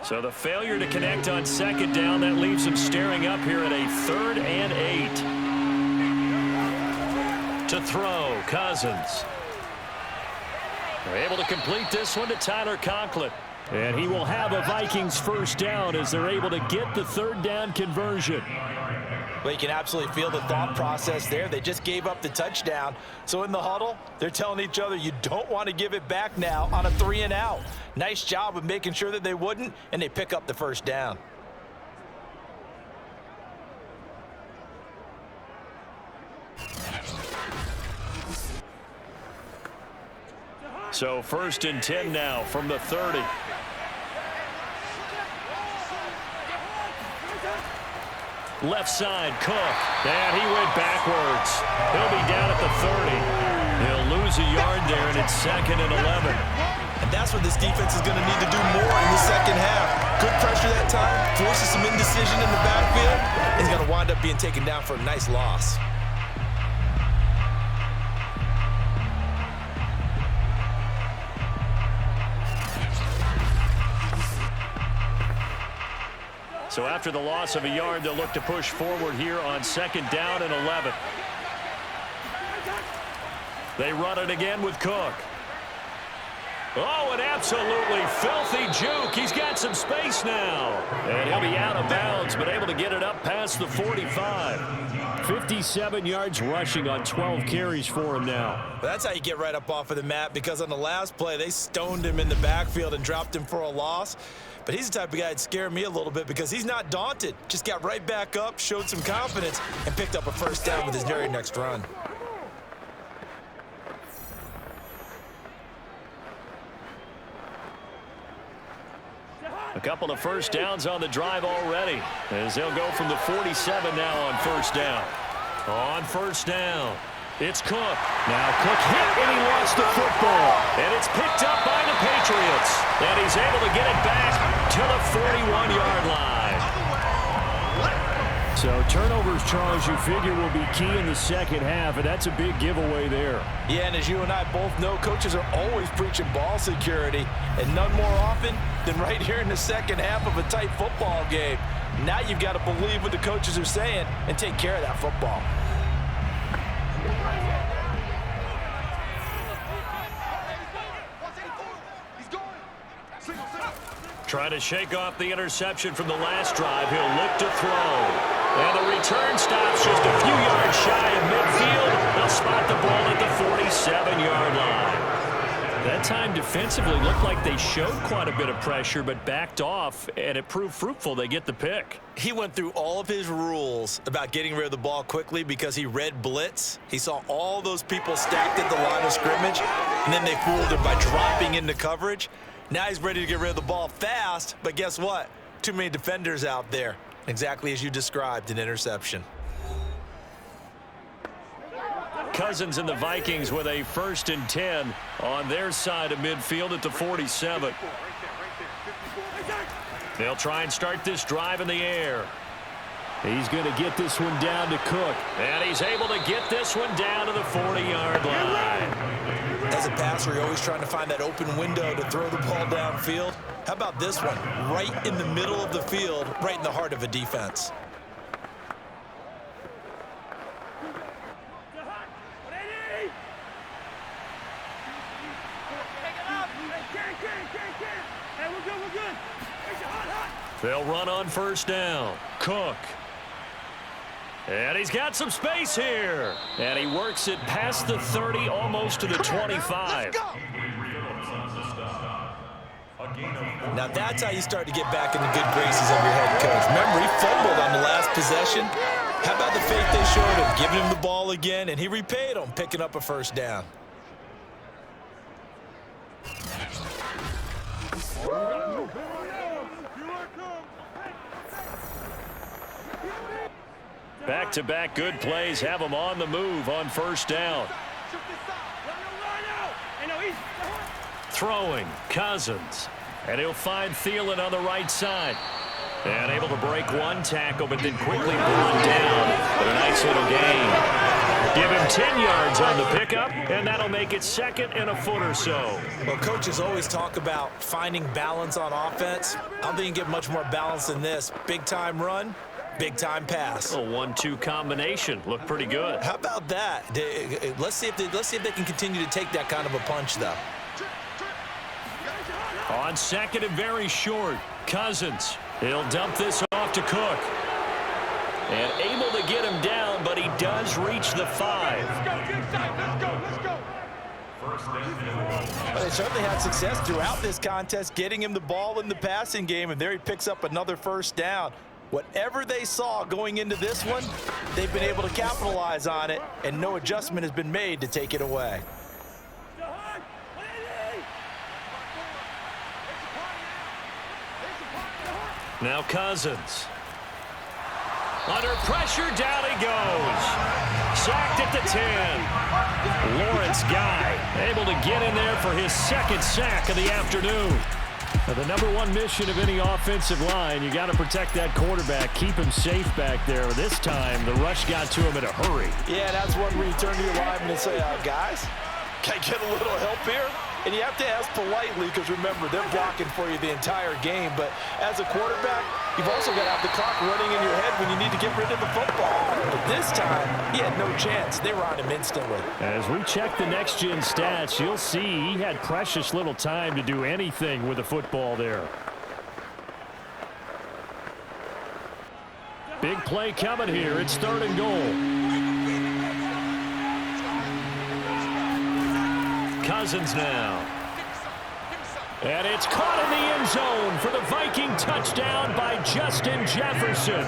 So the failure to connect on 2nd down, that leaves him staring up here at a 3rd and 8. To throw, Cousins. They're able to complete this one to Tyler Conklin. And he will have a Vikings first down as they're able to get the 3rd down conversion. Well, you can absolutely feel the thought process there. They just gave up the touchdown. So in the huddle, they're telling each other, you don't want to give it back now on a 3 and out. Nice job of making sure that they wouldn't, and they pick up the first down. So 1st and 10 now from the 30. Left side, Cook. And he went backwards. He'll be down at the 30. He'll lose a yard there, and it's 2nd and 11. And that's what this defense is going to need to do more in the second half. Good pressure that time, forces some indecision in the backfield. He's going to wind up being taken down for a nice loss. So after the loss of a yard, they'll look to push forward here on 2nd down and 11. They run it again with Cook. Oh, an absolutely filthy juke. He's got some space now. And he'll be out of bounds, but able to get it up past the 45. 57 yards rushing on 12 carries for him now. That's how you get right up off of the mat, because on the last play, they stoned him in the backfield and dropped him for a loss. But he's the type of guy that scared me a little bit, because he's not daunted. Just got right back up, showed some confidence, and picked up a first down with his very next run. A couple of first downs on the drive already, as they'll go from the 47 now on 1st down. On 1st down, it's Cook. Now Cook hit, and he lost the football. And it's picked up by the Patriots. And he's able to get it back to the 41-yard line. So turnovers, Charles, you figure will be key in the second half, and that's a big giveaway there. Yeah, and as you and I both know, coaches are always preaching ball security, and none more often than right here in the second half of a tight football game. Now you've got to believe what the coaches are saying and take care of that football. Trying to shake off the interception from the last drive. He'll look to throw. And the return stops just a few yards shy of midfield. They'll spot the ball at the 47-yard line. That time defensively looked like they showed quite a bit of pressure but backed off, and it proved fruitful. They get the pick. He went through all of his rules about getting rid of the ball quickly because he read blitz. He saw all those people stacked at the line of scrimmage, and then they fooled him by dropping into coverage. Now he's ready to get rid of the ball fast, but guess what? Too many defenders out there. Exactly as you described, an interception. Cousins and the Vikings with a 1st and 10 on their side of midfield at the 47. They'll try and start this drive in the air. He's going to get this one down to Cook. And he's able to get this one down to the 40-yard line. As a passer, you're always trying to find that open window to throw the ball downfield. How about this one? Right in the middle of the field, right in the heart of a defense. They'll run on 1st down. Cook. And he's got some space here. And he works it past the 30, almost to the 25. Now that's how you start to get back in the good graces of your head coach. Remember, he fumbled on the last possession. How about the faith they showed him, giving him the ball again, and he repaid him, picking up a 1st down. Back-to-back good plays have him on the move on 1st down. Throwing, Cousins. And he'll find Thielen on the right side. And able to break one tackle, but then quickly brought down. But a nice little gain. Give him 10 yards on the pickup, and that'll make it 2nd and a foot or so. Well, coaches always talk about finding balance on offense. I don't think you can get much more balance than this. Big-time run, big-time pass. A 1-2 combination. Looked pretty good. How about that? Let's see if they can continue to take that kind of a punch, though. On 2nd and very short, Cousins. He'll dump this off to Cook. And able to get him down, but he does reach the 5. Let's go. But they certainly had success throughout this contest, getting him the ball in the passing game, and there he picks up another 1st down. Whatever they saw going into this one, they've been able to capitalize on it, and no adjustment has been made to take it away. Now Cousins. Under pressure, down he goes. Sacked at the 10. Lawrence Guy able to get in there for his 2nd sack of the afternoon. Now, the #1 mission of any offensive line, you got to protect that quarterback, keep him safe back there. This time, the rush got to him in a hurry. Yeah, that's one where you turn to your lineman and say, guys, can I get a little help here? And you have to ask politely because, remember, they're blocking for you the entire game. But as a quarterback, you've also got to have the clock running in your head when you need to get rid of the football. But this time, he had no chance. They were on him instantly. As we check the next-gen stats, you'll see he had precious little time to do anything with the football there. Big play coming here. It's 3rd and goal. Cousins now. And it's caught in the end zone for the Viking touchdown by Justin Jefferson.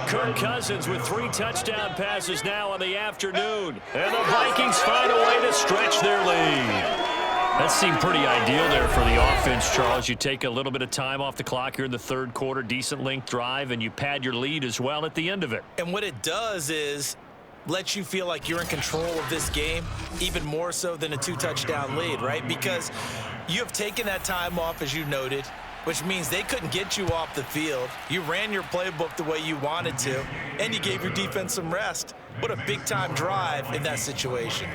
Kirk Cousins with 3 touchdown passes now on the afternoon. And the Vikings find a way to stretch their lead. That seemed pretty ideal there for the offense, Charles. You take a little bit of time off the clock here in the 3rd quarter, decent length drive, and you pad your lead as well at the end of it. And what it does is lets you feel like you're in control of this game, even more so than a 2-touchdown lead, right? Because you have taken that time off, as you noted, which means they couldn't get you off the field. You ran your playbook the way you wanted to, and you gave your defense some rest. What a big-time drive in that situation.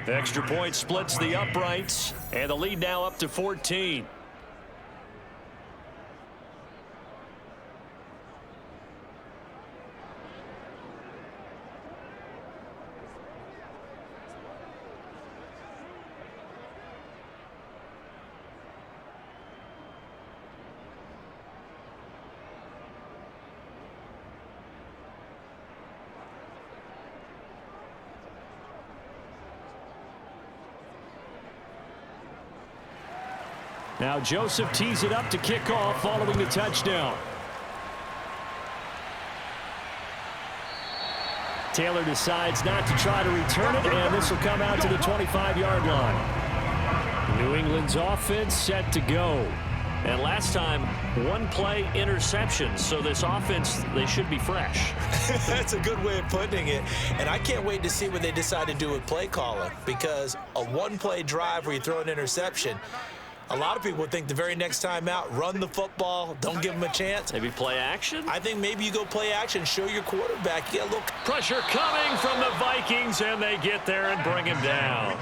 The extra point splits the uprights, and the lead now up to 14. Now Joseph tees it up to kick off following the touchdown. Taylor decides not to try to return it, and this will come out to the 25-yard line. New England's offense set to go. And last time, one-play interception, so this offense, they should be fresh. That's a good way of putting it. And I can't wait to see what they decide to do with play calling, because a one-play drive where you throw an interception, a lot of people would think the very next time out, run the football, don't give them a chance. Maybe play action? I think maybe you go play action, show your quarterback. You get a little pressure coming from the Vikings, and they get there and bring him down.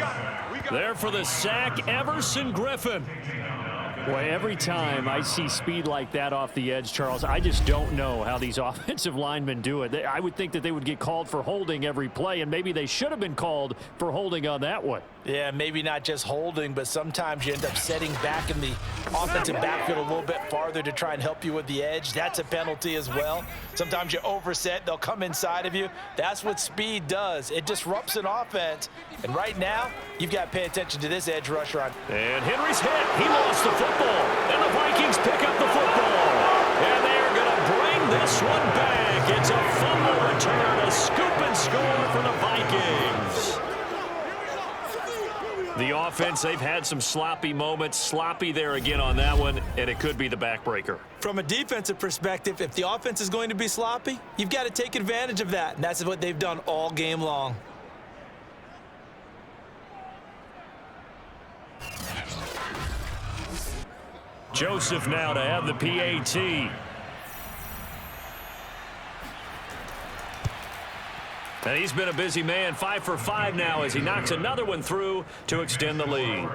There for the sack, Everson Griffin. Boy, every time I see speed like that off the edge, Charles, I just don't know how these offensive linemen do it. I would think that they would get called for holding every play, and maybe they should have been called for holding on that one. Yeah, maybe not just holding, but sometimes you end up setting back in the offensive backfield a little bit farther to try and help you with the edge. That's a penalty as well. Sometimes you overset, they'll come inside of you. That's what speed does. It disrupts an offense. And right now, you've got to pay attention to this edge rusher on. And Henry's hit. He lost the football. And the Vikings pick up the football. And they're going to bring this one back. It's a fumble return, a scoop and score for the Vikings. The offense, they've had some sloppy moments. Sloppy there again on that one, and it could be the backbreaker. From a defensive perspective, if the offense is going to be sloppy, you've got to take advantage of that, and that's what they've done all game long. Joseph now to have the PAT. And he's been a busy man, 5 for 5 now as he knocks another one through to extend the lead.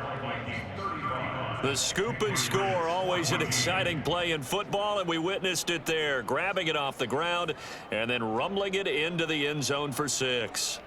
The scoop and score, always an exciting play in football, and we witnessed it there, grabbing it off the ground and then rumbling it into the end zone for 6.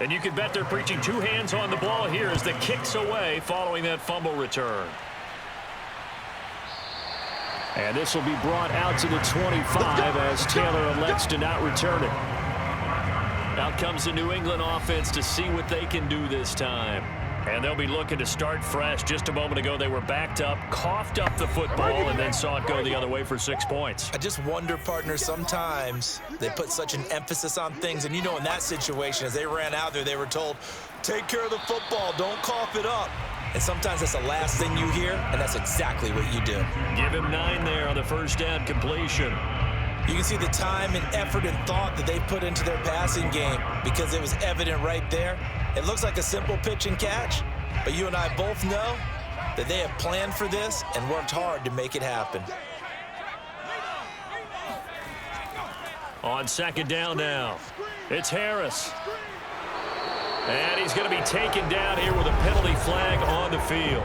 And you can bet they're preaching two hands on the ball here as the kick's away following that fumble return. And this will be brought out to the 25 as Taylor elects to not return it. Out comes the New England offense to see what they can do this time. And they'll be looking to start fresh. Just a moment ago, they were backed up, coughed up the football, and then saw it go the other way for 6 points. I just wonder, partner, sometimes they put such an emphasis on things. And, you know, in that situation, as they ran out there, they were told, take care of the football, don't cough it up. And sometimes that's the last thing you hear, and that's exactly what you do. Give him 9 there on the first down completion. You can see the time and effort and thought that they put into their passing game because it was evident right there. It looks like a simple pitch and catch, but you and I both know that they have planned for this and worked hard to make it happen. On second down now, it's Harris. And he's going to be taken down here with a penalty flag on the field.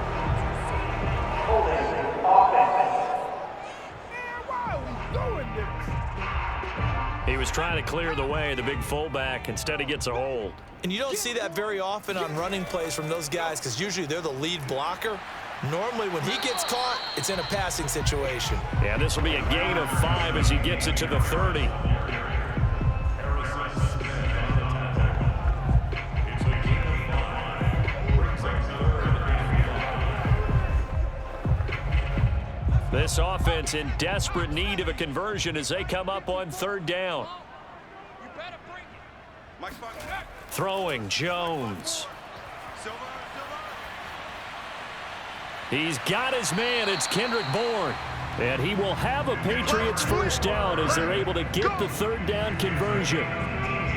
He was trying to clear the way, the big fullback. Instead, he gets a hold. And you don't see that very often on running plays from those guys because usually they're the lead blocker. Normally, when he gets caught, it's in a passing situation. Yeah, this will be a gain of 5 as he gets it to the 30. This offense in desperate need of a conversion as they come up on third down. Throwing Jones. He's got his man. It's Kendrick Bourne. And he will have a Patriots first down as they're able to get the third down conversion.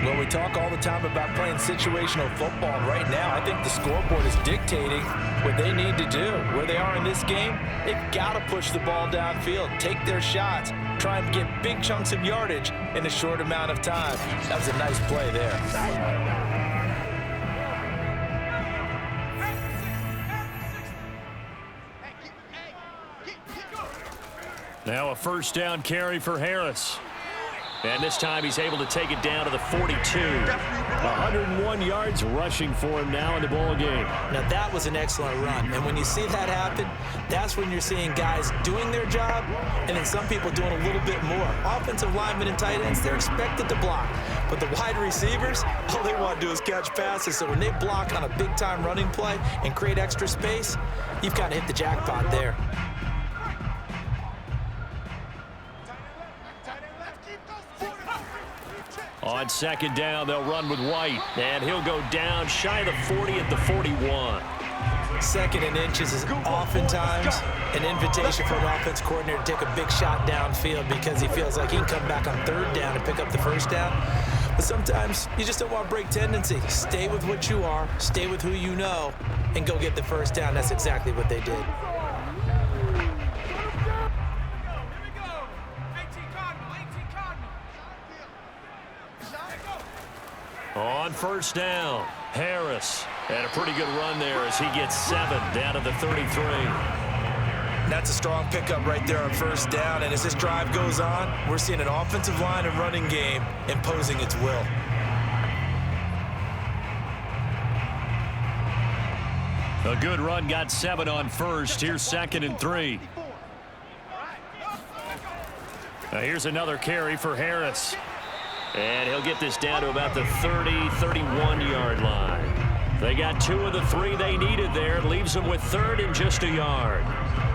Well, we talk all the time about playing situational football. And right now, I think the scoreboard is dictating what they need to do. Where they are in this game, they've got to push the ball downfield, take their shots, try and get big chunks of yardage in a short amount of time. That was a nice play there. Now a first down carry for Harris. And this time he's able to take it down to the 42. 101 yards rushing for him now in the ball game. Now that was an excellent run. And when you see that happen, that's when you're seeing guys doing their job and then some people doing a little bit more. Offensive linemen and tight ends, they're expected to block. But the wide receivers, all they want to do is catch passes. So when they block on a big-time running play and create extra space, you've kind of hit the jackpot there. On second down, they'll run with White, and he'll go down shy of the 40 at the 41. Second and inches is oftentimes an invitation for an offense coordinator to take a big shot downfield because he feels like he can come back on third down and pick up the first down. But sometimes you just don't want to break tendency. Stay with what you are, stay with who you know, and go get the first down. That's exactly what they did. On first down, Harris had a pretty good run there as he gets 7 down to the 33. That's a strong pickup right there on first down, and as this drive goes on, we're seeing an offensive line and running game imposing its will. A good run got 7 on first. Here's 2nd and 3. Now here's another carry for Harris. And he'll get this down to about the 30, 31-yard line. They got 2 of the 3 they needed there. Leaves them with 3rd and just a yard.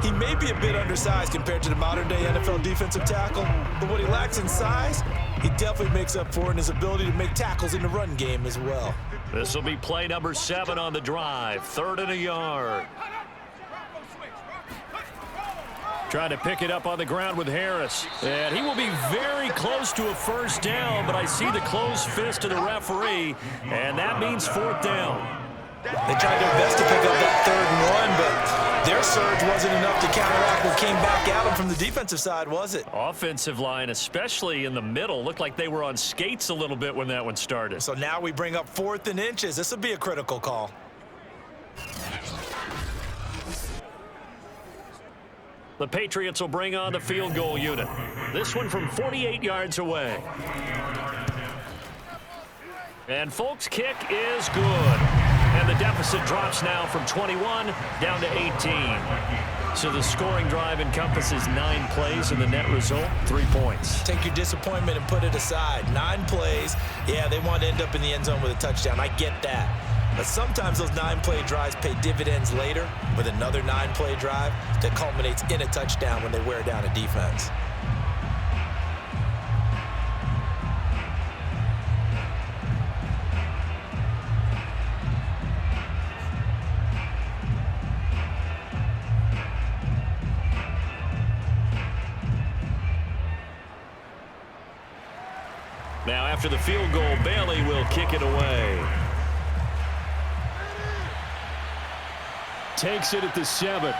He may be a bit undersized compared to the modern-day NFL defensive tackle, but what he lacks in size, he definitely makes up for in his ability to make tackles in the run game as well. This will be play number 7 on the drive. 3rd and a yard. Trying to pick it up on the ground with Harris. And he will be very close to a first down, but I see the closed fist of the referee, and that means 4th down. They tried their best to pick up that 3rd and 1, but their surge wasn't enough to counteract what came back at them from the defensive side, was it? Offensive line, especially in the middle, looked like they were on skates a little bit when that one started. So now we bring up 4th and inches. This will be a critical call. The Patriots will bring on the field goal unit. This one from 48 yards away. And Folk's kick is good. And the deficit drops now from 21 down to 18. So the scoring drive encompasses 9 plays, and the net result, 3 points. Take your disappointment and put it aside. 9 plays. Yeah, they want to end up in the end zone with a touchdown. I get that. But sometimes those 9-play drives pay dividends later with another 9-play drive that culminates in a touchdown when they wear down a defense. Now after the field goal, Bailey will kick it away. Takes it at the 7.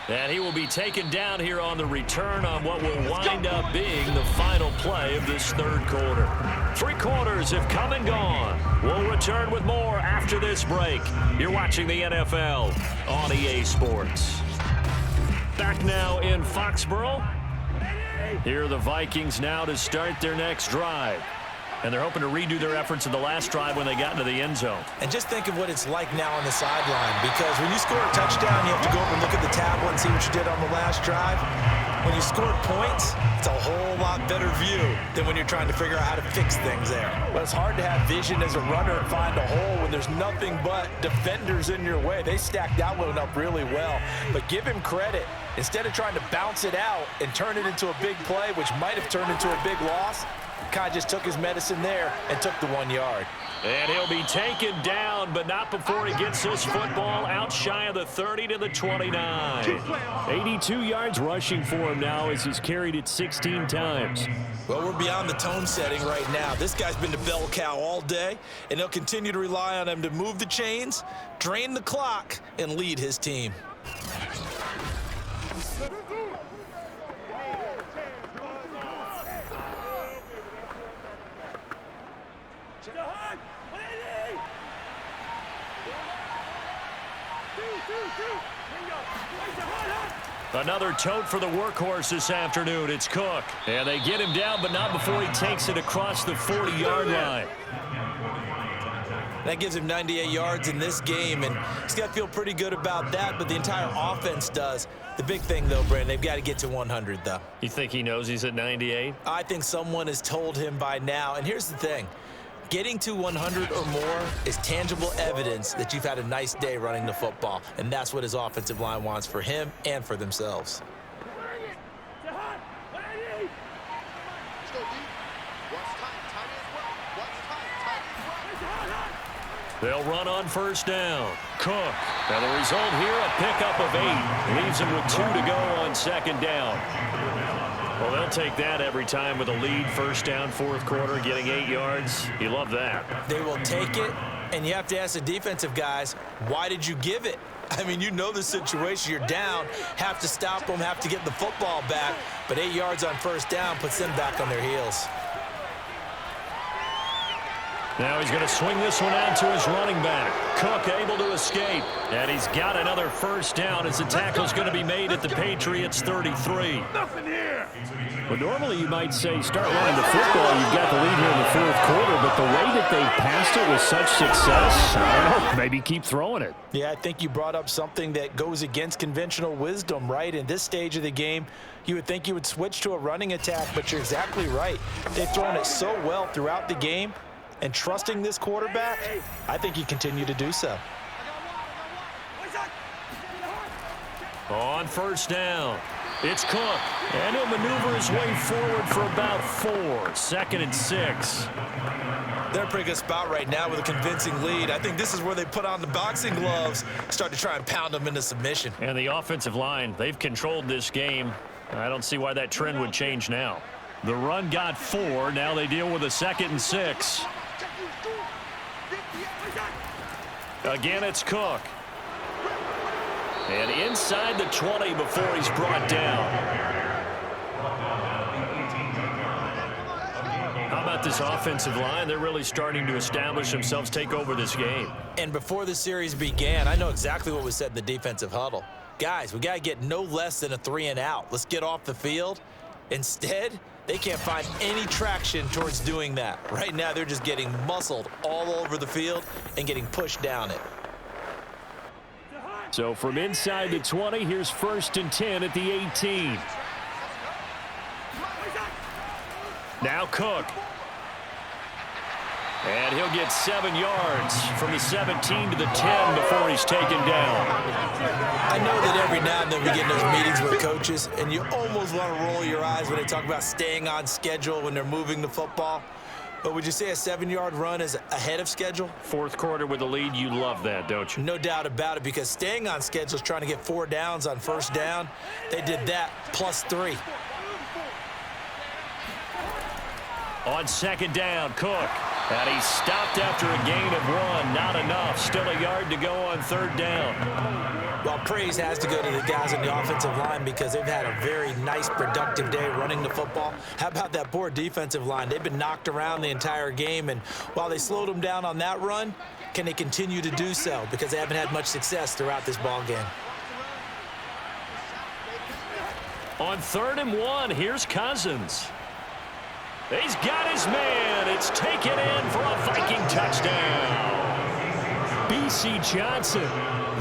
And he will be taken down here on the return on what will wind up being the final play of this 3rd quarter. 3 quarters have come and gone. We'll return with more after this break. You're watching the NFL on EA Sports. Back now in Foxborough. Here are the Vikings now to start their next drive. And they're hoping to redo their efforts in the last drive when they got into the end zone. And just think of what it's like now on the sideline, because when you score a touchdown, you have to go up and look at the tablet and see what you did on the last drive. When you score points, it's a whole lot better view than when you're trying to figure out how to fix things there. But it's hard to have vision as a runner and find a hole when there's nothing but defenders in your way. They stacked that one up really well. But give him credit. Instead of trying to bounce it out and turn it into a big play, which might have turned into a big loss, Kai just took his medicine there and took the 1 yard. And he'll be taken down, but not before he gets this football out shy of the 30 to the 29. 82 yards rushing for him now as he's carried it 16 times. Well, we're beyond the tone setting right now. This guy's been the bell cow all day, and they'll continue to rely on him to move the chains, drain the clock, and lead his team. Another tote for the workhorse this afternoon. It's Cook. And they get him down, but not before he takes it across the 40-yard line. That gives him 98 yards in this game, and he's got to feel pretty good about that, but the entire offense does. The big thing, though, Brandon, they've got to get to 100, though. You think he knows he's at 98? I think someone has told him by now, and here's the thing. Getting to 100 or more is tangible evidence that you've had a nice day running the football, and that's what his offensive line wants for him and for themselves. They'll run on first down. Cook. And the result here, a pickup of 8. Leaves him with 2 to go on second down. Well, they'll take that every time with a lead. First down, fourth quarter, getting 8 yards. You love that. They will take it, and you have to ask the defensive guys, why did you give it? I mean, you know the situation. You're down, have to stop them, have to get the football back, but 8 yards on first down puts them back on their heels. Now he's going to swing this one out to his running back. Cook able to escape. And he's got another first down as the tackle's going to be made at the Patriots 33. Nothing here. Well, normally you might say start running the football. You've got the lead here in the fourth quarter. But the way that they passed it with such success, I don't know, maybe keep throwing it. Yeah, I think you brought up something that goes against conventional wisdom, right? In this stage of the game, you would think you would switch to a running attack, but you're exactly right. They've thrown it so well throughout the game. And trusting this quarterback, I think you continue to do so. On first down, it's Cook. And he'll maneuver his way forward for about 4. 2nd and 6. They're in a pretty good spot right now with a convincing lead. I think this is where they put on the boxing gloves, start to try and pound them into submission. And the offensive line, they've controlled this game. I don't see why that trend would change now. The run got 4. Now they deal with a 2nd and 6. Again, it's Cook. And inside the 20 before he's brought down. How about this offensive line? They're really starting to establish themselves, take over this game. And before the series began, I know exactly what was said in the defensive huddle. Guys, we got to get no less than a 3 and out. Let's get off the field. Instead, they can't find any traction towards doing that. Right now, they're just getting muscled all over the field and getting pushed down it. So from inside the 20, here's 1st and 10 at the 18. Now Cook. And he'll get 7 yards from the 17 to the 10 before he's taken down. I know that every now and then we get in those meetings with coaches, and you almost want to roll your eyes when they talk about staying on schedule when they're moving the football. But would you say a 7-yard run is ahead of schedule? Fourth quarter with the lead, you love that, don't you? No doubt about it, because staying on schedule is trying to get 4 downs on first down. They did that plus 3. On second down, Cook. And he stopped after a gain of 1. Not enough. Still a yard to go on 3rd down. Well, praise has to go to the guys on the offensive line because they've had a very nice, productive day running the football. How about that poor defensive line? They've been knocked around the entire game, and while they slowed them down on that run, can they continue to do so? Because they haven't had much success throughout this ball game. On 3rd and 1, here's Cousins. He's got his man. It's taken in for a Viking touchdown. B.C. Johnson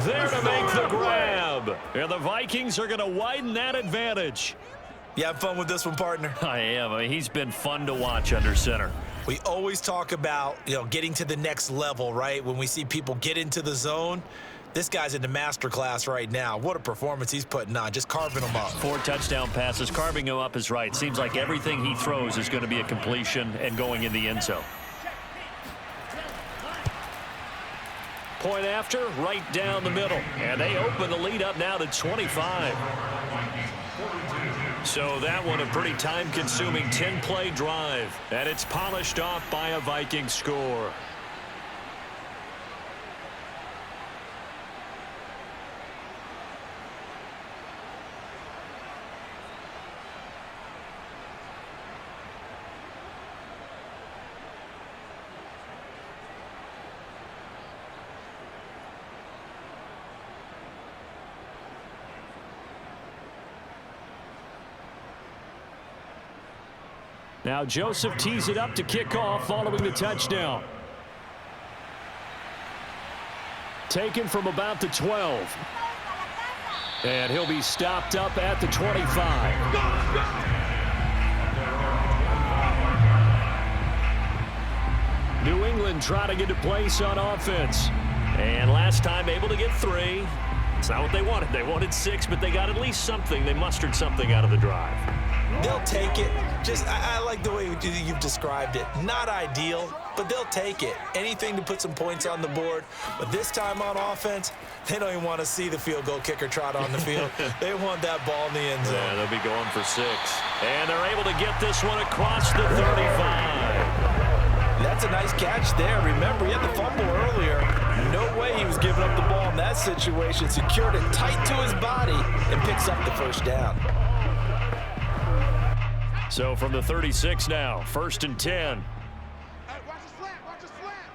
there to make the grab. And the Vikings are going to widen that advantage. You have fun with this one, partner? I am. I mean, he's been fun to watch under center. We always talk about, getting to the next level, right? When we see people get into the zone. This guy's in the master class right now. What a performance he's putting on, just carving them up. 4 touchdown passes. Carving him up is right. Seems like everything he throws is going to be a completion and going in the end zone. Point after, right down the middle. And they open the lead up now to 25. So that one a pretty time-consuming 10-play drive. And it's polished off by a Viking score. Now Joseph tees it up to kick off following the touchdown. Taken from about the 12. And he'll be stopped up at the 25. New England trying to get a place on offense. And last time able to get 3. It's not what they wanted. They wanted 6, but they got at least something. They mustered something out of the drive. They'll take it. I like the way you've described it. Not ideal, but they'll take it. Anything to put some points on the board. But this time on offense, they don't even want to see the field goal kicker trot on the field. They want that ball in the end zone. Yeah, they'll be going for 6. And they're able to get this one across the 35. That's a nice catch there. Remember, he had the fumble earlier. No way he was giving up the ball in that situation. Secured it tight to his body and picks up the first down. So from the 36 now, 1st and 10. Hey, watch the slant, watch the slant.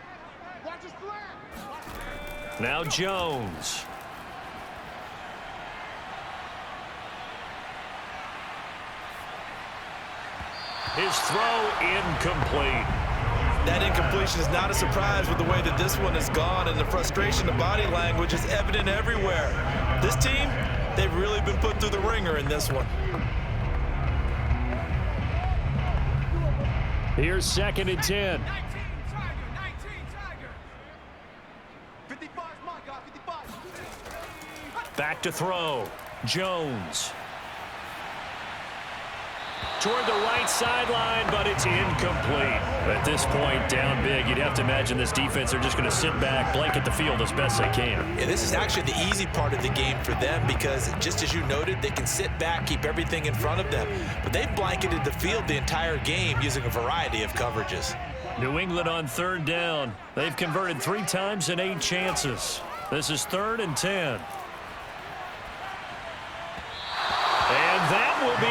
Watch the slant. Now Jones. His throw incomplete. That incompletion is not a surprise with the way that this one has gone, and the frustration of body language is evident everywhere. This team, they've really been put through the ringer in this one. Here's 2nd and 10. 19 Tiger. 55 is my guy, 55. Back to throw. Jones. Toward the right sideline, but it's incomplete. At this point, down big, you'd have to imagine this defense are just going to sit back, blanket the field as best they can. Yeah, this is actually the easy part of the game for them because, just as you noted, they can sit back, keep everything in front of them. But they've blanketed the field the entire game using a variety of coverages. New England on 3rd down. They've converted 3 times in 8 chances. This is 3rd and 10. And that will be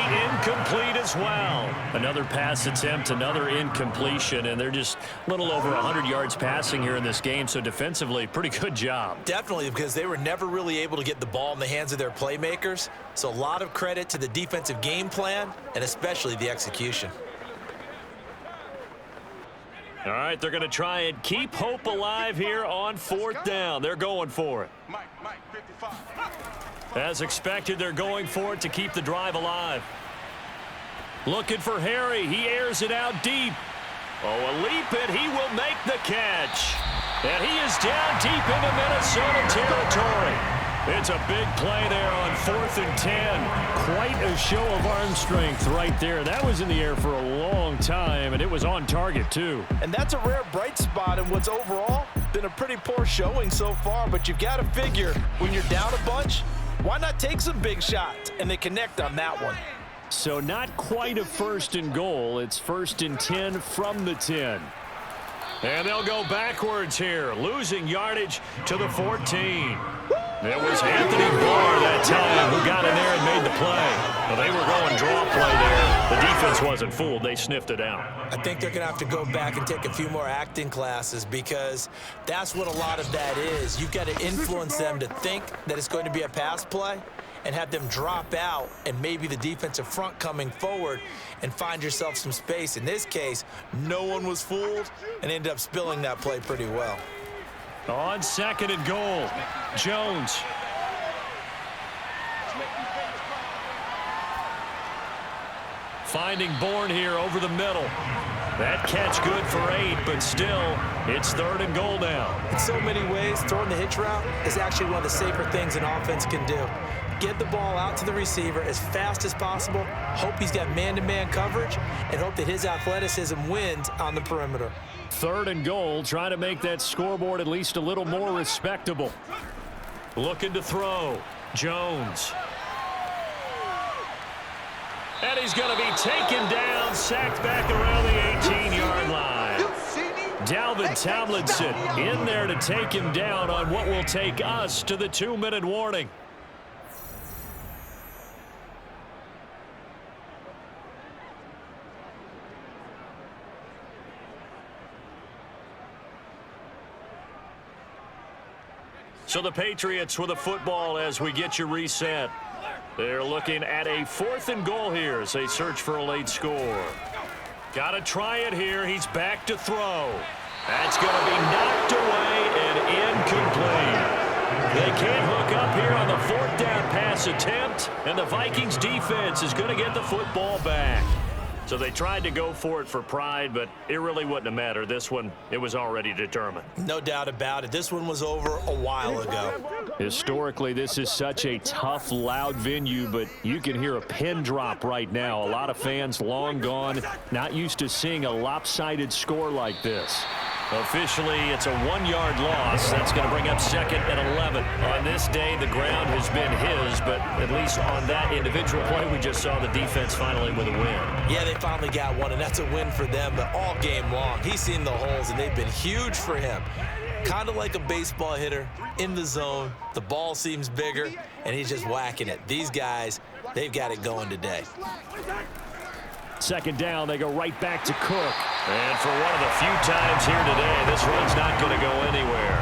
incomplete as well. Another pass attempt, another incompletion, and they're just a little over 100 yards passing here in this game, so defensively, pretty good job. Definitely, because they were never really able to get the ball in the hands of their playmakers, so a lot of credit to the defensive game plan and especially the execution. All right, they're going to try and keep hope alive here on 4th down. They're going for it. Mike, 55. As expected, they're going for it to keep the drive alive. Looking for Harry. He airs it out deep. Oh, a leap, and he will make the catch. And he is down deep into Minnesota territory. It's a big play there on 4th and 10. Quite a show of arm strength right there. That was in the air for a long time, and it was on target, too. And that's a rare bright spot in what's overall been a pretty poor showing so far, but you've got to figure when you're down a bunch, why not take some big shots? And they connect on that one. So not quite a 1st and goal. It's 1st and 10 from the 10. And they'll go backwards here, losing yardage to the 14. It was Anthony Barr that time who got in there and made the play. Well, they were going draw play there. The defense wasn't fooled. They sniffed it out. I think they're going to have to go back and take a few more acting classes because that's what a lot of that is. You've got to influence them to think that it's going to be a pass play and have them drop out and maybe the defensive front coming forward and find yourself some space. In this case, no one was fooled and ended up spilling that play pretty well. On 2nd and goal, Jones. Finding Bourne here over the middle. That catch good for 8, but still, it's 3rd and goal now. In so many ways, throwing the hitch route is actually one of the safer things an offense can do. Get the ball out to the receiver as fast as possible, hope he's got man-to-man coverage, and hope that his athleticism wins on the perimeter. 3rd and goal, trying to make that scoreboard at least a little more respectable. Looking to throw. Jones. And he's going to be taken down, sacked back around the 18-yard line. Dalvin Tomlinson in there to take him down on what will take us to the 2-minute warning. So the Patriots with a football as we get you reset. They're looking at a 4th and goal here as they search for a late score. Got to try it here. He's back to throw. That's going to be knocked away and incomplete. They can't hook up here on the 4th down pass attempt, and the Vikings defense is going to get the football back. So they tried to go for it for pride, but it really wouldn't have mattered. This one, it was already determined. No doubt about it. This one was over a while ago. Historically, this is such a tough, loud venue, but you can hear a pin drop right now. A lot of fans long gone, not used to seeing a lopsided score like this. Officially, it's a 1-yard loss. That's going to bring up 2nd and 11. On this day, the ground has been his, but at least on that individual play, we just saw the defense finally with a win. Yeah, they finally got one, and that's a win for them, but all game long, he's seen the holes, and they've been huge for him. Kind of like a baseball hitter in the zone. The ball seems bigger, and he's just whacking it. These guys, they've got it going today. 2nd down, they go right back to Cook. And for one of the few times here today, this run's not going to go anywhere.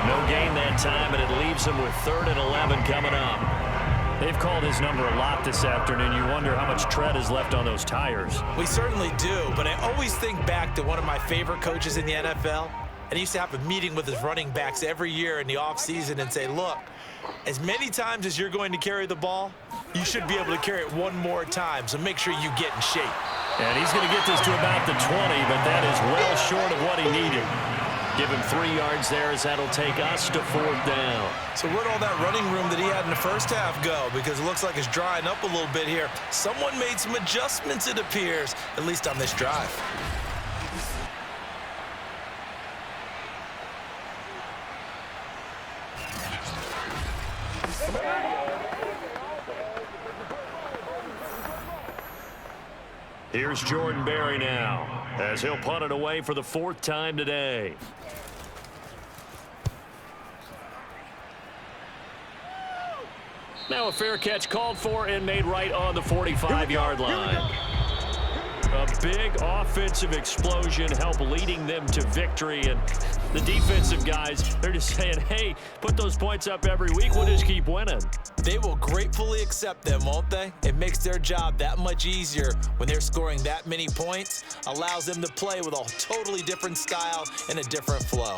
No gain that time, and it leaves him with 3rd and 11 coming up. They've called his number a lot this afternoon. You wonder how much tread is left on those tires. We certainly do, but I always think back to one of my favorite coaches in the NFL, and he used to have a meeting with his running backs every year in the offseason and say, look, as many times as you're going to carry the ball, you should be able to carry it one more time, so make sure you get in shape. And he's going to get this to about the 20, but that is well short of what he needed. Give him 3 yards there as that'll take us to 4th down. So where'd all that running room that he had in the first half go? Because it looks like it's drying up a little bit here. Someone made some adjustments, it appears, at least on this drive. Here's Jordan Berry now, as he'll punt it away for the 4th time today. Now a fair catch called for and made right on the 45-yard line. A big offensive explosion helped leading them to victory, and the defensive guys, they're just saying, hey, put those points up every week, we'll just keep winning. They will gratefully accept them, won't they? It makes their job that much easier when they're scoring that many points, allows them to play with a totally different style and a different flow.